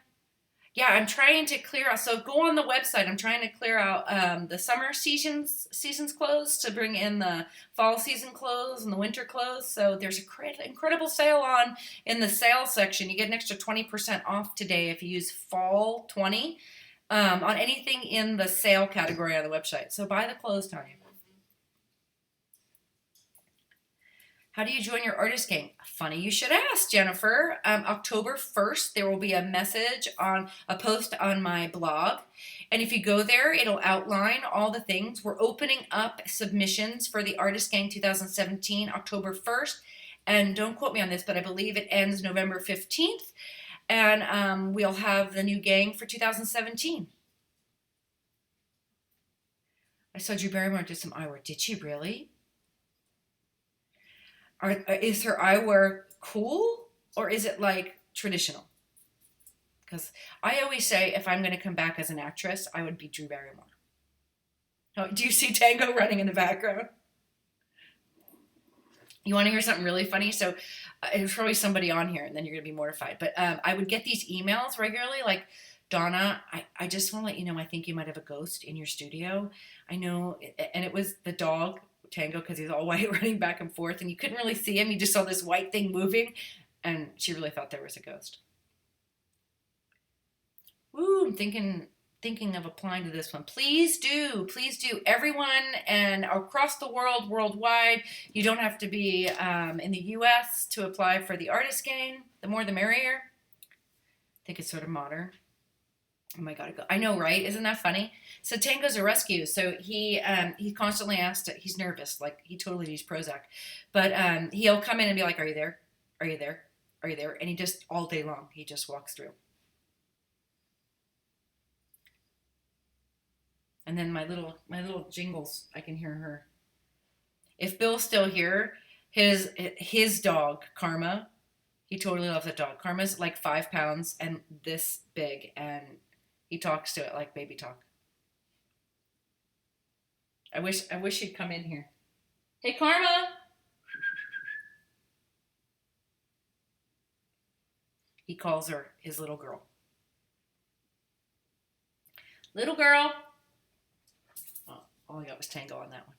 Yeah, I'm trying to clear out. So go on the website. I'm trying to clear out the summer season's clothes to bring in the fall season clothes and the winter clothes. So there's a incredible sale on in the sales section. You get an extra 20% off today if you use fall 20 on anything in the sale category on the website. So buy the clothes, Tanya. How do you join your artist gang? Funny you should ask, Jennifer. October 1st, there will be a post on my blog. And if you go there, it'll outline all the things. We're opening up submissions for the Artist Gang 2017, October 1st. And don't quote me on this, but I believe it ends November 15th. And we'll have the new gang for 2017. I saw Drew Barrymore did some eyewear. Did she really? Is her eyewear cool or is it like traditional? Because I always say if I'm going to come back as an actress, I would be Drew Barrymore. Oh, do you see Tango running in the background? You want to hear something really funny? So there's probably somebody on here and then you're going to be mortified. But I would get these emails regularly like, Donna, I just want to let you know I think you might have a ghost in your studio. I know, and it was the dog Tango because he's all white running back and forth and you couldn't really see him. You just saw this white thing moving and she really thought there was a ghost. Ooh, I'm thinking of applying to this one. Please do. Everyone and across the world, worldwide, you don't have to be in the US to apply for the Artist Gang. The more the merrier. I think it's sort of modern. Oh my God, I know, right? Isn't that funny? So Tango's a rescue. So he constantly asks, he's nervous, like he totally needs Prozac. But he'll come in and be like, are you there? Are you there? Are you there? And he just, all day long, he just walks through. And then my little jingles, I can hear her. If Bill's still here, his dog, Karma, he totally loves that dog. Karma's like 5 pounds and this big, and he talks to it like baby talk. I wish he'd come in here. Hey, Karma! He calls her his little girl. Little girl! Oh, all I got was Tango on that one.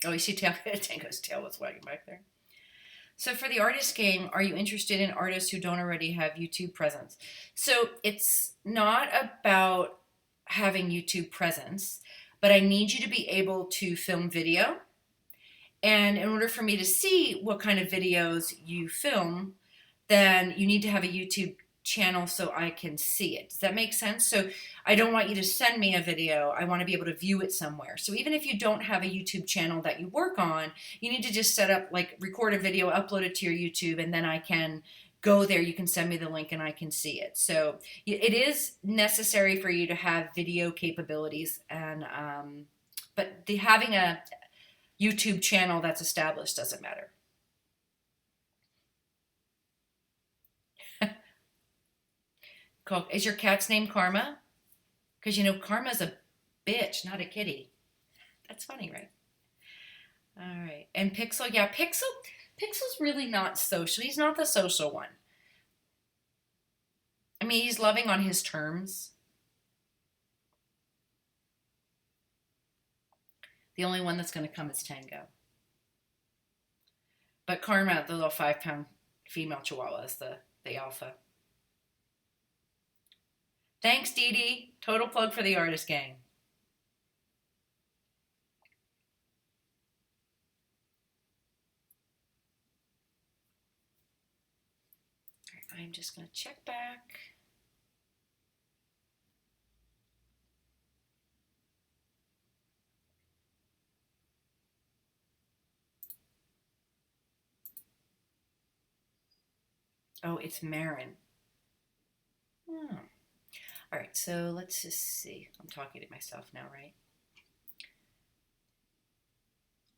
Oh, you see Tango's tail was wagging back there. So for the Artist Gang, are you interested in artists who don't already have YouTube presence? So it's not about having YouTube presence, but I need you to be able to film video. And in order for me to see what kind of videos you film, then you need to have a YouTube channel so I can see it. Does that make sense? So I don't want you to send me a video. I want to be able to view it somewhere. So even if you don't have a YouTube channel that you work on, you need to just set up, like record a video, upload it to your YouTube, and then I can go there, you can send me the link and I can see it. So it is necessary for you to have video capabilities, and but having a YouTube channel that's established doesn't matter. Is your cat's name Karma? Because you know Karma's a bitch, not a kitty. That's funny, right? All right. And Pixel, yeah, Pixel's really not social. He's not the social one. I mean, he's loving on his terms. The only one that's going to come is Tango. But Karma, the little 5-pound female chihuahua, is the alpha. Thanks, Dee Dee. Total plug for the Artist Gang. All right, I'm just going to check back. Oh, it's Marin. Oh. All right, so let's just see. I'm talking to myself now, right?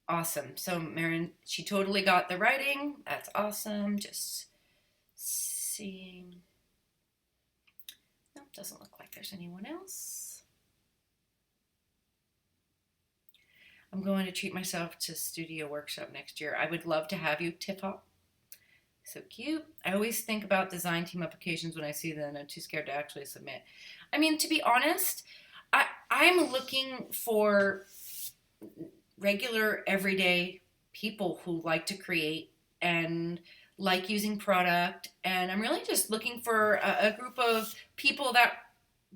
Awesome. So Marin, she totally got the writing. That's awesome. Just seeing. Nope, doesn't look like there's anyone else. I'm going to treat myself to studio workshop next year. I would love to have you, Tiff Hop. So cute. I always think about design team applications when I see them and I'm too scared to actually submit. I mean, to be honest, I'm looking for regular, everyday people who like to create and like using product. And I'm really just looking for a group of people that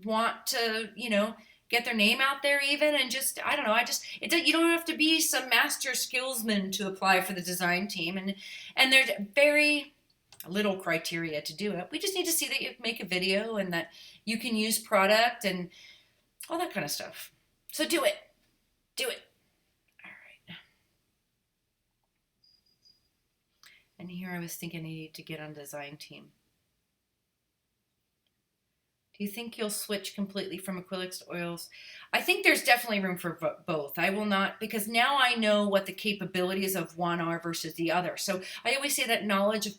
want to, you know, get their name out there even, and just, I don't know, you don't have to be some master skillsman to apply for the design team, and there's very little criteria to do it. We just need to see that you make a video and that you can use product and all that kind of stuff. So do it. All right. And here I was thinking I need to get on design team. Do you think you'll switch completely from acrylics to oils? I think there's definitely room for both. I will not, because now I know what the capabilities of one are versus the other. So I always say that knowledge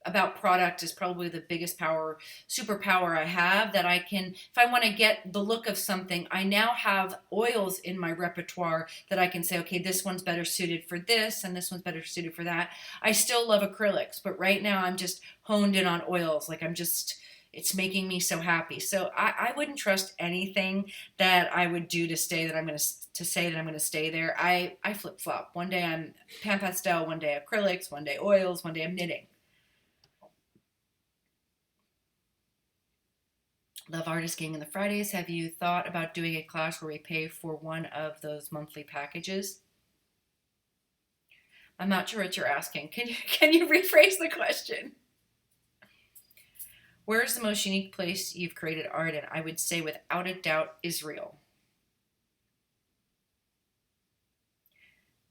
about product is probably the biggest superpower I have, that I can, if I want to get the look of something, I now have oils in my repertoire that I can say, okay, this one's better suited for this and this one's better suited for that. I still love acrylics, but right now I'm just honed in on oils. Like it's making me so happy. So I wouldn't trust anything that I would do to say that I'm going to stay there. I flip flop. One day I'm pan pastel, one day acrylics, one day oils, one day I'm knitting. Love Artist Gang on the Fridays. Have you thought about doing a class where we pay for one of those monthly packages? I'm not sure what you're asking. Can you rephrase the question? Where's the most unique place you've created art in? I would say without a doubt, Israel.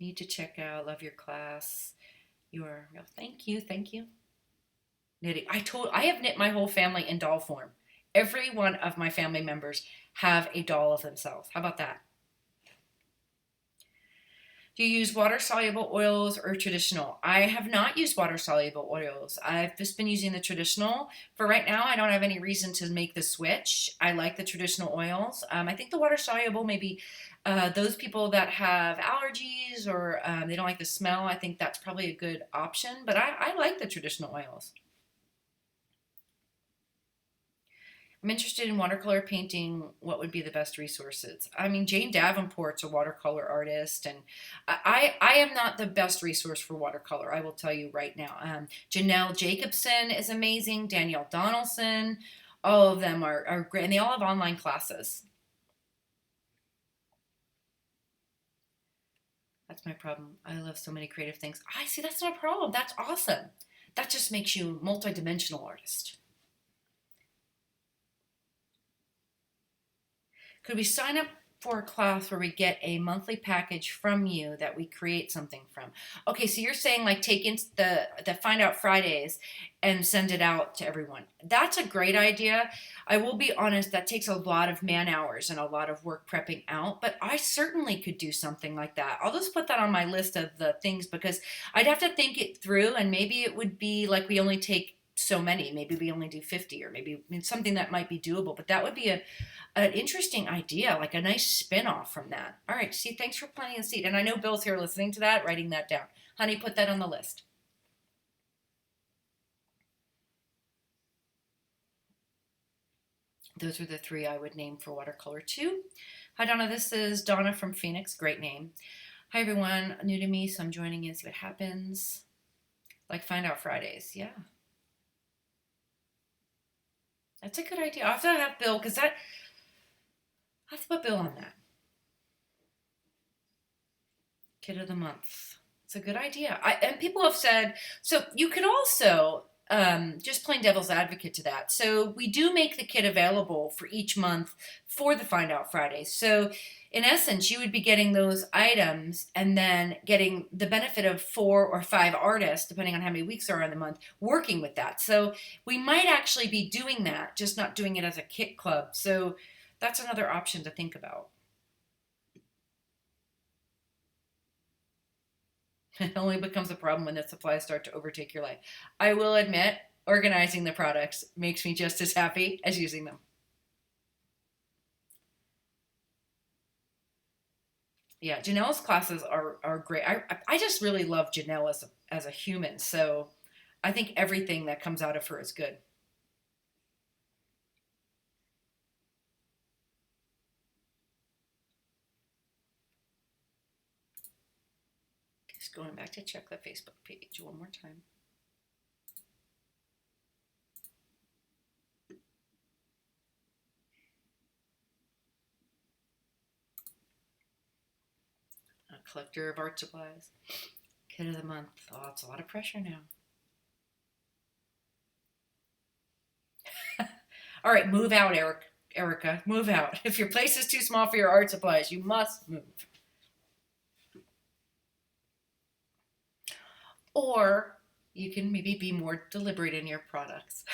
Need to check out. Love your class. You are real. Thank you. Knitting. I have knit my whole family in doll form. Every one of my family members have a doll of themselves. How about that? Do you use water-soluble oils or traditional? I have not used water-soluble oils. I've just been using the traditional. For right now, I don't have any reason to make the switch. I like the traditional oils. I think the water-soluble, maybe those people that have allergies or they don't like the smell, I think that's probably a good option. But I like the traditional oils. I'm interested in watercolor painting. What would be the best resources? I mean, Jane Davenport's a watercolor artist, and I am not the best resource for watercolor, I will tell you right now. Janelle Jacobson is amazing. Danielle Donaldson. All of them are great, and they all have online classes. That's my problem. I love so many creative things. I see, that's not a problem. That's awesome. That just makes you a multi-dimensional artist. Could we sign up for a class where we get a monthly package from you that we create something from. Okay, so you're saying like take in the Find Out Fridays and send it out to everyone. That's a great idea. I will be honest, that takes a lot of man hours and a lot of work prepping out, but I certainly could do something like that. I'll just put that on my list of the things because I'd have to think it through, and maybe it would be like we only take so many, maybe we only do 50, or maybe something that might be doable, but that would be an interesting idea, like a nice spin-off from that. All right, see, thanks for planting the seed. And I know Bill's here listening to that, writing that down. Honey, put that on the list. Those are the three I would name for watercolor too. Hi, Donna. This is Donna from Phoenix. Great name. Hi, everyone. New to me, so I'm joining in, see what happens. Like Find Out Fridays. Yeah. That's a good idea. I'll have to have Bill, because that, I have to put Bill on that. Kid of the month. It's a good idea. And people have said, so you could also, just plain devil's advocate to that. So we do make the kit available for each month for the Find Out Fridays. So in essence, you would be getting those items and then getting the benefit of 4 or 5 artists, depending on how many weeks are in the month, working with that. So we might actually be doing that, just not doing it as a kit club. So that's another option to think about. It only becomes a problem when the supplies start to overtake your life. I will admit, organizing the products makes me just as happy as using them. Yeah, Janelle's classes are great. I just really love Janelle as a human, so I think everything that comes out of her is good. Just going back to check the Facebook page one more time. A collector of art supplies. Kid of the month. Oh, it's a lot of pressure now. All right, move out, Erica. Move out. If your place is too small for your art supplies, you must move. Or you can maybe be more deliberate in your products.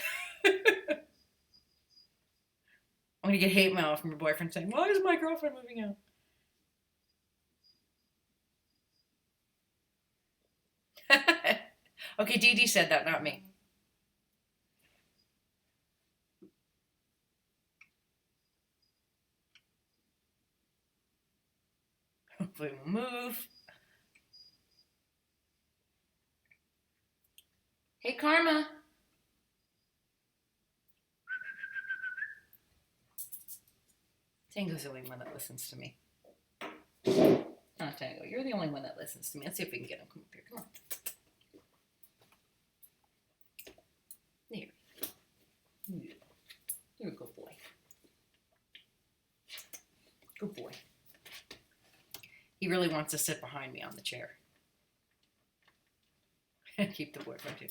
I'm going to get hate mail from your boyfriend saying, why is my girlfriend moving out? Okay, Dee Dee said that, not me. Hopefully we'll move. Hey, Karma. Tango's the only one that listens to me. Oh, Tango, you're the only one that listens to me. Let's see if we can get him. Come up here. Come on. There. You're a good boy. Good boy. He really wants to sit behind me on the chair. And keep the boyfriend too.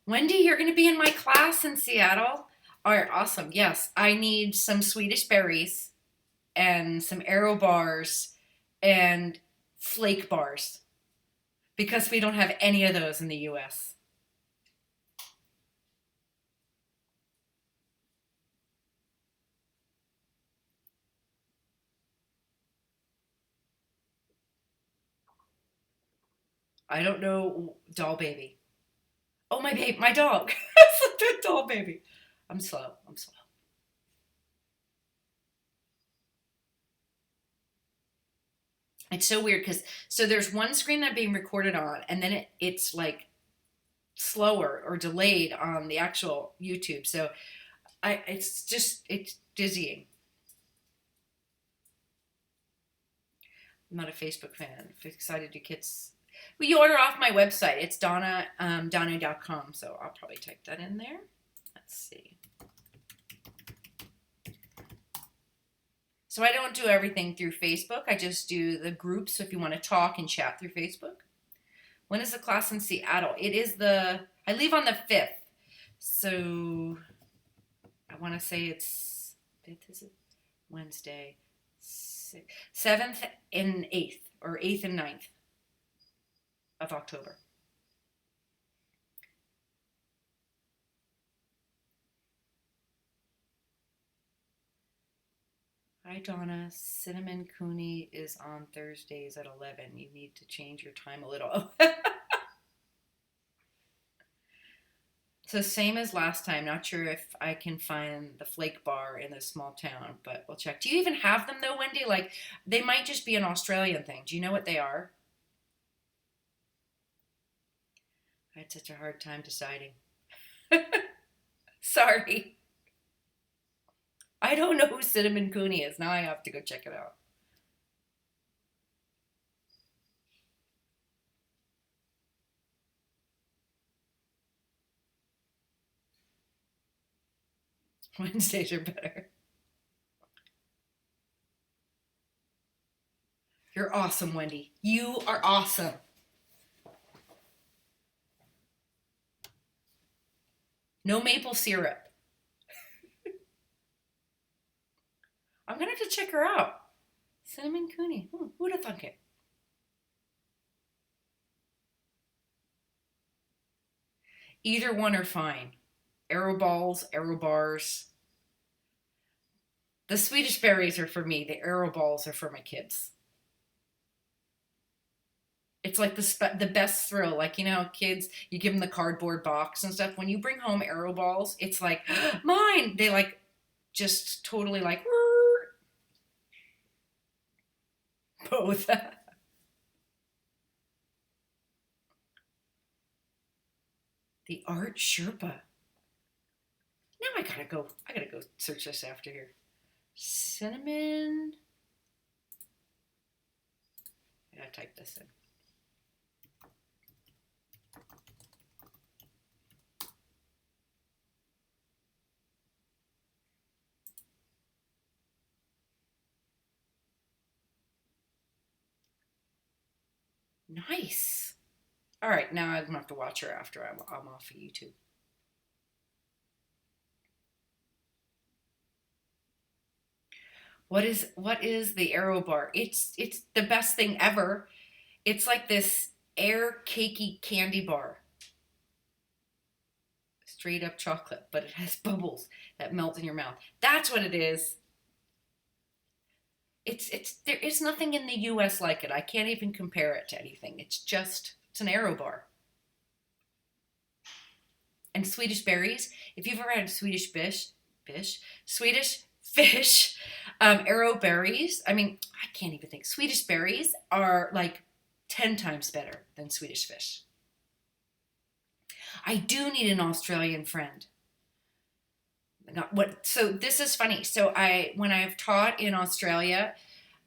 Wendy, you're going to be in my class in Seattle? All right, awesome. Yes, I need some Swedish berries and some Aero bars and flake bars because we don't have any of those in the U.S. I don't know, doll baby. Oh, my baby, my dog. It's a doll baby. I'm slow. It's so weird because so there's one screen that I'm being recorded on, and then it's like slower or delayed on the actual YouTube. So it's dizzying. I'm not a Facebook fan. If excited to kids. Well, you order off my website. It's Donna.com. So I'll probably type that in there. Let's see. So I don't do everything through Facebook. I just do the groups. So if you want to talk and chat through Facebook. When is the class in Seattle? I leave on the 5th. So I want to say it's fifth. Is it Wednesday? Sixth, 7th and 8th, or 8th and 9th of October. Hi Donna, Cinnamon Cooney is on Thursdays at 11. You need to change your time a little. So same as last time. Not sure if I can find the flake bar in this small town, but we'll check. Do you even have them though, Wendy? Like they might just be an Australian thing. Do you know what they are? I had such a hard time deciding. Sorry. I don't know who Cinnamon Cooney is. Now I have to go check it out. Wednesdays are better. You're awesome, Wendy. You are awesome. No maple syrup. I'm gonna have to check her out. Cinnamon Cooney. Who would have thunk it? Either one are fine. Arrow balls, arrow bars. The Swedish berries are for me. The arrow balls are for my kids. It's like the best thrill. Like, you know, kids, you give them the cardboard box and stuff. When you bring home arrow balls, it's like, mine. They like just totally like, both. The Art Sherpa. Now I gotta go search this after here. Cinnamon. I gotta type this in. Nice. All right, now I'm gonna have to watch her after I'm off of YouTube. What is the arrow bar? It's the best thing ever. It's like this air cakey candy bar. Straight up chocolate, but it has bubbles that melt in your mouth. That's what it is. It's there is nothing in the US like it. I can't even compare it to anything. It's an arrow bar. And Swedish berries. If you've ever had Swedish fish, arrow berries. I mean, I can't even think. Swedish berries are like 10 times better than Swedish fish. I do need an Australian friend. Not what? So this is funny. So when I've taught in Australia,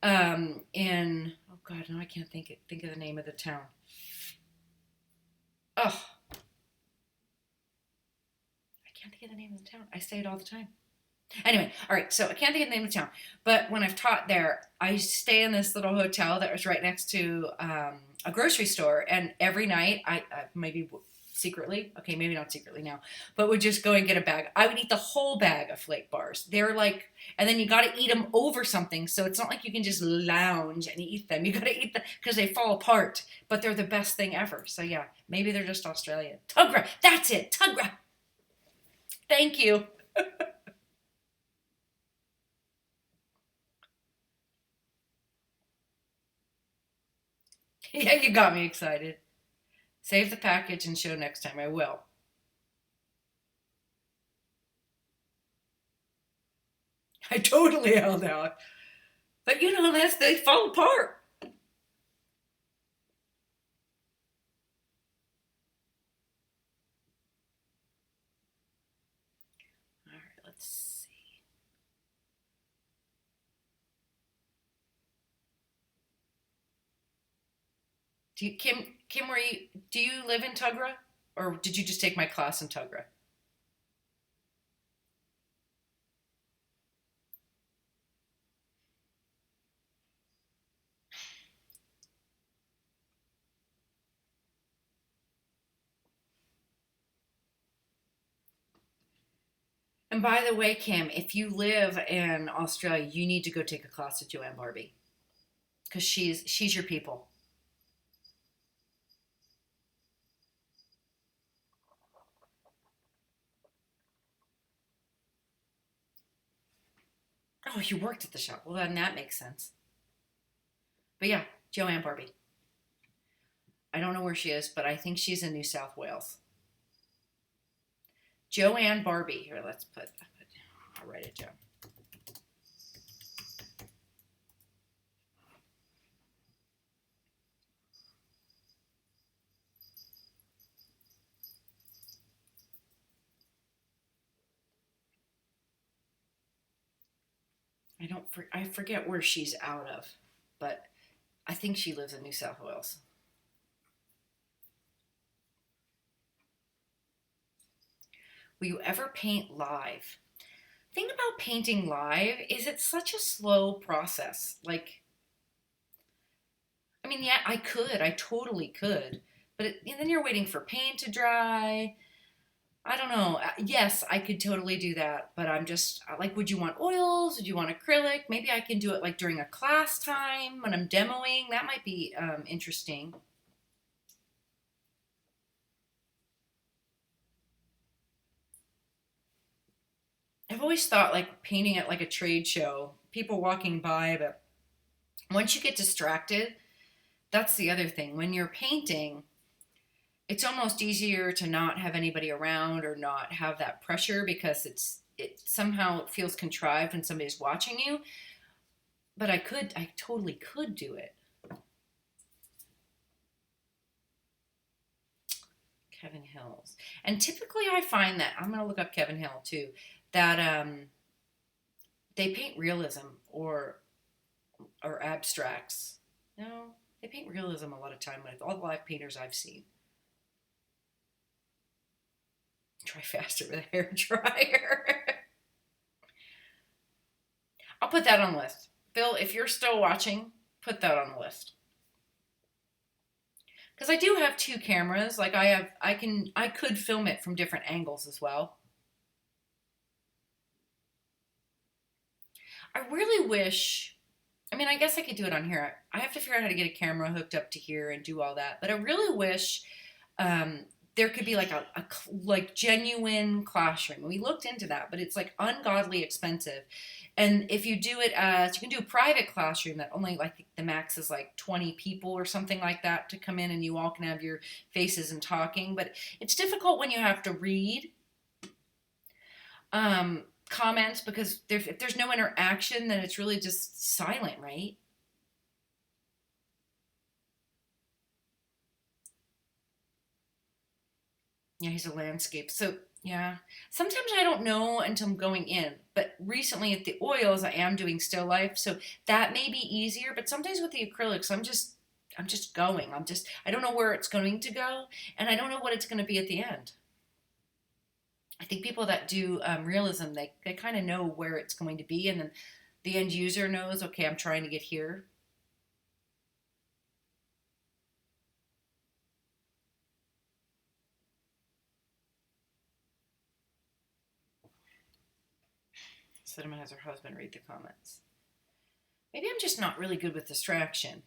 in oh god, no, I can't think of the name of the town. Oh, I can't think of the name of the town. I say it all the time. Anyway, all right. So I can't think of the name of the town, but when I've taught there, I stay in this little hotel that was right next to a grocery store, and every night I maybe secretly, okay, maybe not secretly now, but would just go and get a bag. I would eat the whole bag of flake bars. They're like, and then you got to eat them over something. So it's not like you can just lounge and eat them. You got to eat them because they fall apart, but they're the best thing ever. So yeah, maybe they're just Australian. Tugra, that's it. Tugra. Thank you. Yeah, you got me excited. Save the package and show next time. I will. I totally held out. But you know, unless they fall apart. All right, let's see. Kim, do you live in Tugra? Or did you just take my class in Tugra? And by the way, Kim, if you live in Australia, you need to go take a class with Joanne Barbie because she's your people. Oh, you worked at the shop. Well, then that makes sense. But yeah, Joanne Barbie. I don't know where she is, but I think she's in New South Wales. Joanne Barbie. Here, I'll write it down. I forget where she's out of, but I think she lives in New South Wales. Will you ever paint live? Thing about painting live is it's such a slow process. Like, I mean, yeah, I totally could, but then you're waiting for paint to dry. I don't know. Yes, I could totally do that, but I'm just like, would you want oils? Would you want acrylic? Maybe I can do it like during a class time when I'm demoing. That might be interesting. I've always thought like painting at like a trade show, people walking by, but once you get distracted, that's the other thing. When you're painting, it's almost easier to not have anybody around or not have that pressure because it somehow feels contrived when somebody's watching you. But I totally could do it. Kevin Hills. And typically I find that, I'm going to look up Kevin Hill too, that they paint realism or abstracts. No, they paint realism a lot of time with all the live painters I've seen. Try faster with a hair dryer. I'll put that on the list. Bill, if you're still watching, put that on the list. Because I do have two cameras. Like I could film it from different angles as well. I really wish, I mean, I guess I could do it on here. I have to figure out how to get a camera hooked up to here and do all that. But I really wish there could be like a like genuine classroom. We looked into that, but it's like ungodly expensive. And if you do it as, you can do a private classroom that only like the max is like 20 people or something like that to come in and you all can have your faces and talking. But it's difficult when you have to read comments because if there's no interaction, then it's really just silent, right? Yeah, he's a landscape. So, yeah. Sometimes I don't know until I'm going in. But recently at the oils, I am doing still life. So that may be easier. But sometimes with the acrylics, I'm just going. I don't know where it's going to go. And I don't know what it's going to be at the end. I think people that do realism, they kind of know where it's going to be. And then the end user knows, okay, I'm trying to get here. Cinema has her husband read the comments. Maybe I'm just not really good with distraction.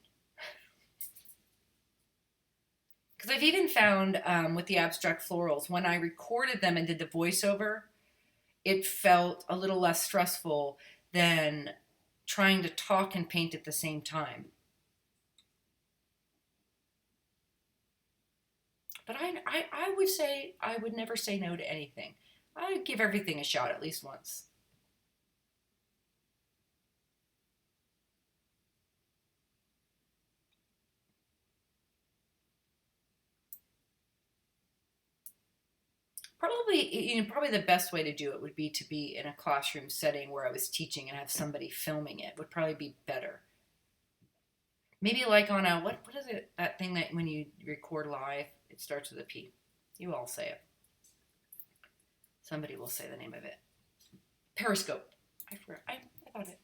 Because I've even found with the abstract florals, when I recorded them and did the voiceover, it felt a little less stressful than trying to talk and paint at the same time. But I would say I would never say no to anything. I would give everything a shot at least once. Probably the best way to do it would be to be in a classroom setting where I was teaching and have somebody filming it. Would probably be better. Maybe like on a what is it, that thing that when you record live it starts with a P. You all say it. Somebody will say the name of it. Periscope. I forgot. I thought it.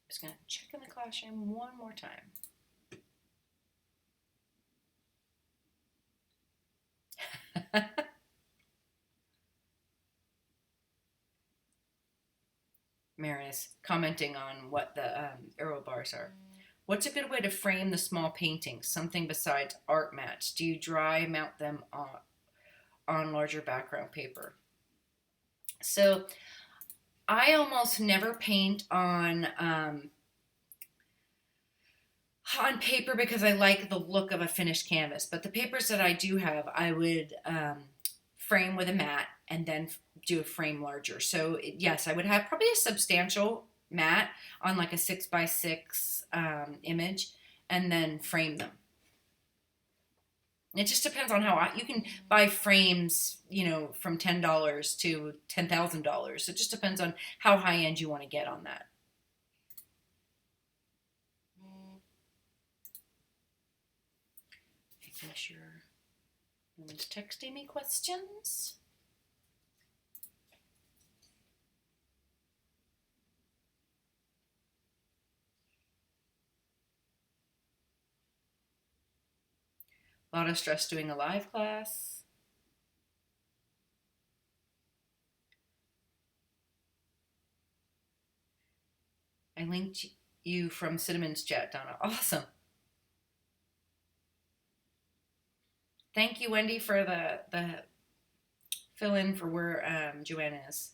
Just gonna check in the classroom one more time. guys commenting on what the arrow bars are. What's a good way to frame the small paintings? Something besides art mats. Do you dry mount them on larger background paper? So I almost never paint on paper because I like the look of a finished canvas. But the papers that I do have, I would frame with a mat and then do a frame larger. So yes, I would have probably a substantial mat on like a 6x6 image and then frame them. It just depends on how you can buy frames, from $10 to $10,000. It just depends on how high end you want to get on that. Making sure no one's texting me questions. A lot of stress doing a live class. I linked you from Cinnamon's chat, Donna. Awesome. Thank you, Wendy, for the fill in for where Joanne is.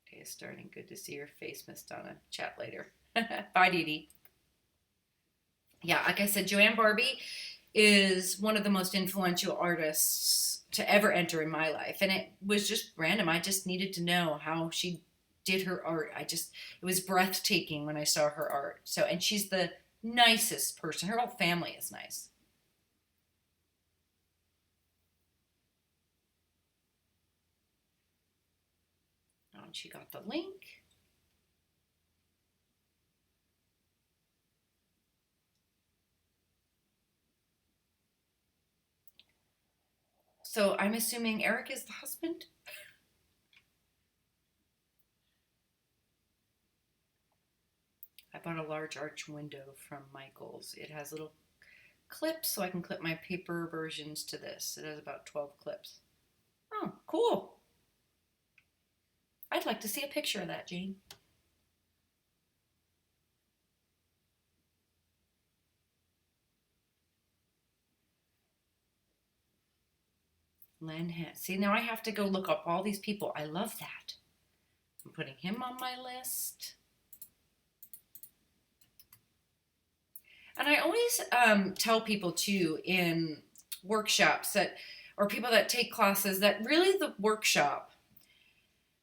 Okay, it's starting. Good to see your face, Miss Donna. Chat later. Bye, Dee Dee. Yeah, like I said, Joanne Barbie is one of the most influential artists to ever enter in my life. And it was just random. I just needed to know how she did her art. It was breathtaking when I saw her art. So, and she's the nicest person. Her whole family is nice. Oh, and she got the link. So I'm assuming Eric is the husband? I bought a large arch window from Michael's. It has little clips so I can clip my paper versions to this. It has about 12 clips. Oh, cool. I'd like to see a picture of that, Jane. Len Hess. See, now I have to go look up all these people. I love that. I'm putting him on my list. And I always tell people too in workshops or people that take classes that really the workshop,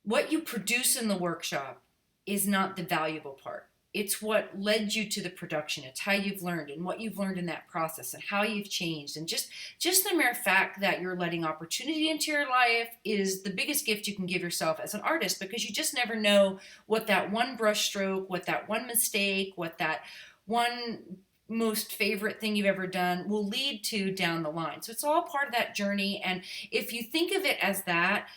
what you produce in the workshop is not the valuable part. It's what led you to the production. It's how you've learned and what you've learned in that process and how you've changed. And just the mere fact that you're letting opportunity into your life is the biggest gift you can give yourself as an artist, because you just never know what that one brush stroke, what that one mistake, what that one most favorite thing you've ever done will lead to down the line. So it's all part of that journey. And if you think of it as that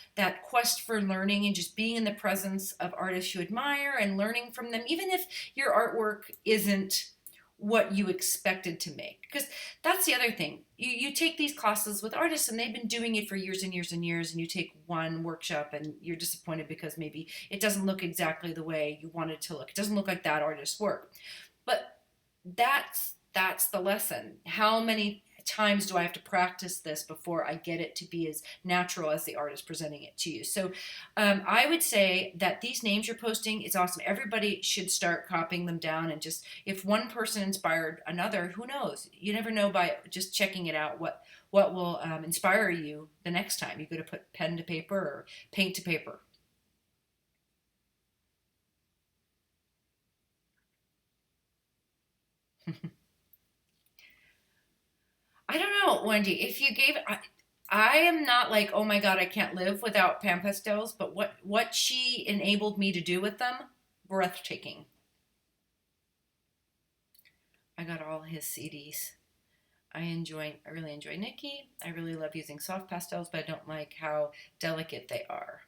quest for learning and just being in the presence of artists you admire and learning from them, even if your artwork isn't what you expected to make, because that's the other thing. You take these classes with artists and they've been doing it for years and years and years, and you take one workshop and you're disappointed because maybe it doesn't look exactly the way you want it to look. It doesn't look like that artist's work. But that's the lesson. How many times do I have to practice this before I get it to be as natural as the artist presenting it to you? So I would say that these names you're posting is awesome. Everybody should start copying them down, and just if one person inspired another, who knows? You never know by just checking it out what will inspire you the next time you go to put pen to paper or paint to paper. I don't know, Wendy. If you gave, I am not like, oh my God, I can't live without pan pastels. But what she enabled me to do with them, breathtaking. I got all his CDs. I really enjoy Nikki. I really love using soft pastels, but I don't like how delicate they are.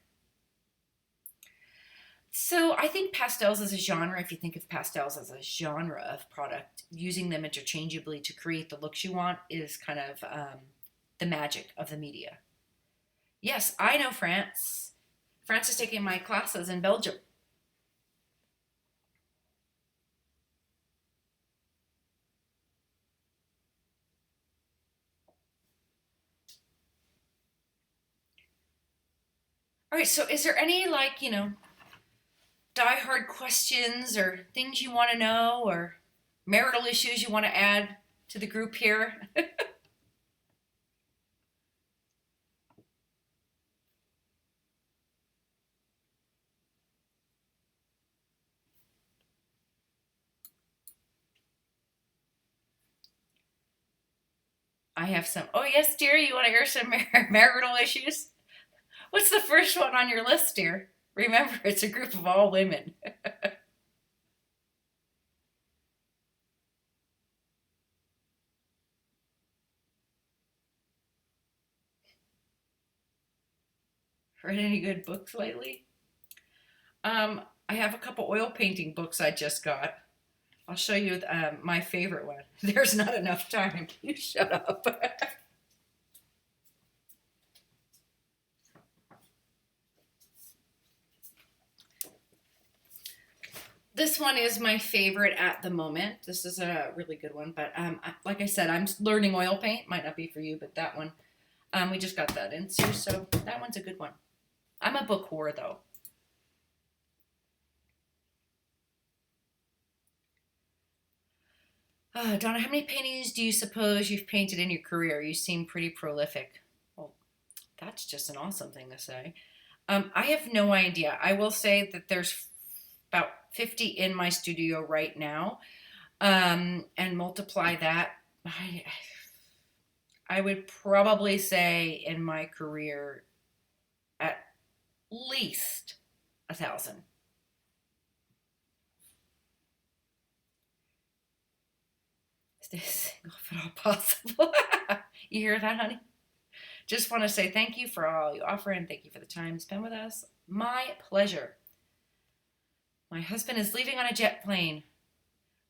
So I think pastels as a genre, if you think of pastels as a genre of product, using them interchangeably to create the looks you want is kind of the magic of the media. Yes, I know, France. France is taking my classes in Belgium. All right, so is there any like, die-hard questions or things you want to know or marital issues you want to add to the group here? I have some. Oh, yes, dear, you want to hear some marital issues? What's the first one on your list, dear? Remember, it's a group of all women. Read any good books lately? I have a couple oil painting books I just got. I'll show you my favorite one. There's not enough time. You shut up. This one is my favorite at the moment. This is a really good one, but like I said, I'm learning oil paint. Might not be for you, but that one, we just got that in, so that one's a good one. I'm a book whore, though. Donna, how many paintings do you suppose you've painted in your career? You seem pretty prolific. Well, that's just an awesome thing to say. I have no idea. I will say that there's about 50 in my studio right now, and multiply that. I would probably say in my career at least 1,000. Is this if at all possible? You hear that, honey? Just want to say thank you for all you offer and thank you for the time spent with us. My pleasure. My husband is leaving on a jet plane.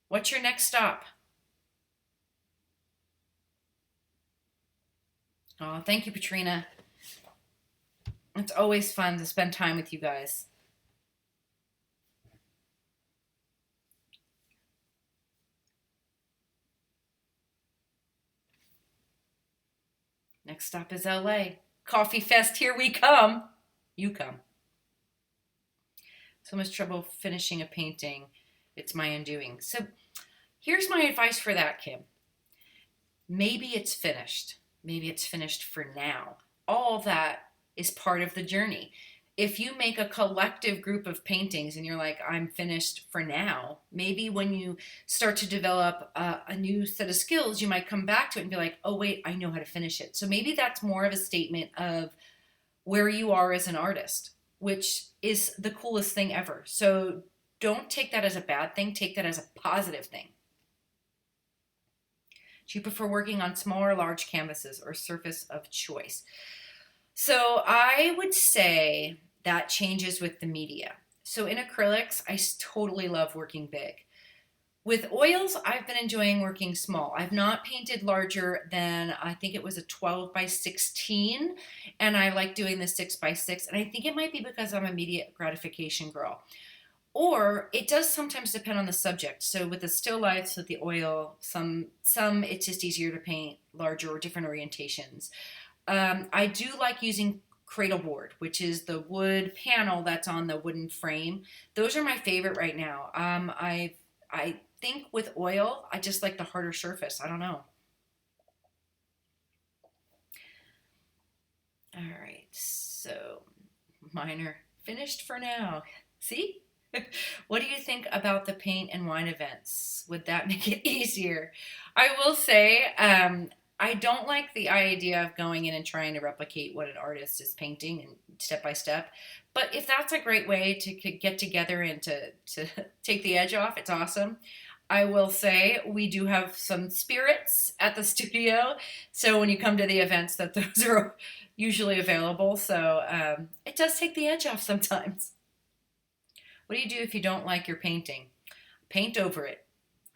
What's your next stop? Oh, thank you, Katrina. It's always fun to spend time with you guys. Next stop is LA. Coffee Fest, here we come. You come. So much trouble finishing a painting. It's my undoing. So here's my advice for that, Kim. Maybe it's finished. Maybe it's finished for now. All that is part of the journey. If you make a collective group of paintings and you're like, I'm finished for now, maybe when you start to develop a new set of skills, you might come back to it and be like, oh, wait, I know how to finish it. So maybe that's more of a statement of where you are as an artist, which is the coolest thing ever. So don't take that as a bad thing. Take that as a positive thing. Do you prefer working on small or large canvases or surface of choice? So I would say that changes with the media. So in acrylics, I totally love working big. With oils, I've been enjoying working small. I've not painted larger than, I think it was a 12 by 16, and I like doing the 6 by 6, and I think it might be because I'm a immediate gratification girl. Or it does sometimes depend on the subject. So with the still lifes, with the oil, some it's just easier to paint larger or different orientations. I do like using cradle board, which is the wood panel that's on the wooden frame. Those are my favorite right now. I think with oil, I just like the harder surface. I don't know. All right, so mine are finished for now. See? What do you think about the paint and wine events? Would that make it easier? I will say, I don't like the idea of going in and trying to replicate what an artist is painting and step by step. But if that's a great way to get together and to take the edge off, it's awesome. I will say we do have some spirits at the studio. So when you come to the events, that those are usually available. So it does take the edge off sometimes. What do you do if you don't like your painting? Paint over it.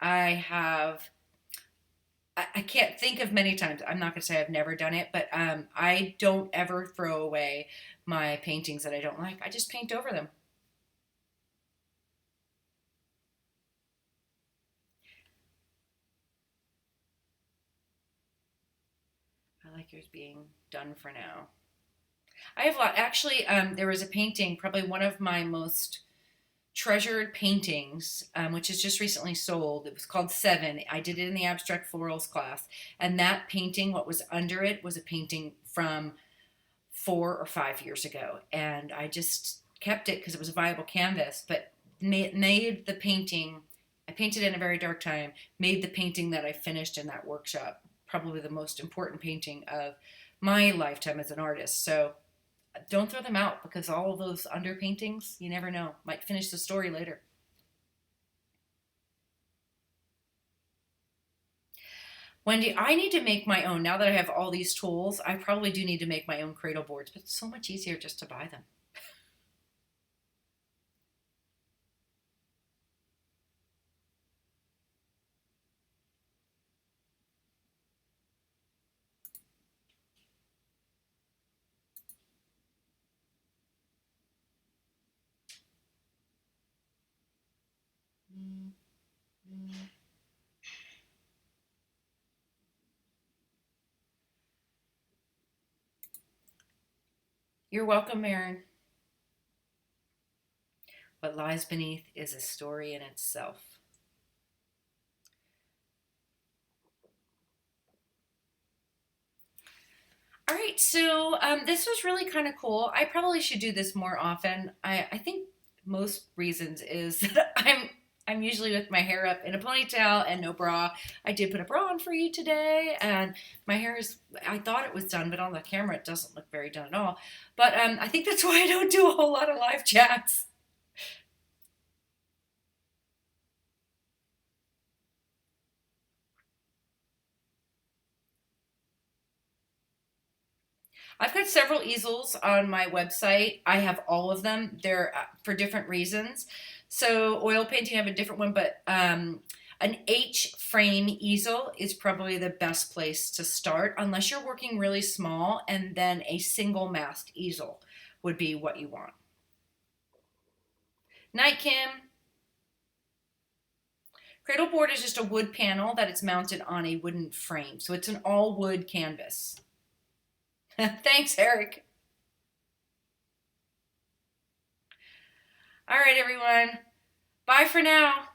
I have I can't think of many times. I'm not going to say I've never done it, but I don't ever throw away my paintings that I don't like. I just paint over them. I like yours being done for now. I have a lot. Actually, there was a painting, probably one of my most treasured paintings, which is just recently sold. It was called Seven. I did it in the abstract florals class, and that painting, what was under it, was a painting from 4 or 5 years ago, and I just kept it because it was a viable canvas. But made the painting. I painted in a very dark time. Made the painting that I finished in that workshop probably the most important painting of my lifetime as an artist. So don't throw them out because all of those underpaintings, you never know, might finish the story later. Wendy, I need to make my own. Now that I have all these tools, I probably do need to make my own cradle boards, but it's so much easier just to buy them. You're welcome, Erin. What lies beneath is a story in itself. All right, so this was really kind of cool. I probably should do this more often. I think most reasons is that I'm usually with my hair up in a ponytail and no bra. I did put a bra on for you today, and my hair is. I thought it was done, but on the camera it doesn't look very done at all. But I think that's why I don't do a whole lot of live chats. I've got several easels on my website. I have all of them. They're for different reasons. So oil painting, I have a different one, but an H frame easel is probably the best place to start, unless you're working really small, and then a single mast easel would be what you want. Night, Kim. Cradle board is just a wood panel that is mounted on a wooden frame. So it's an all wood canvas. Thanks, Eric. All right, everyone. Bye for now.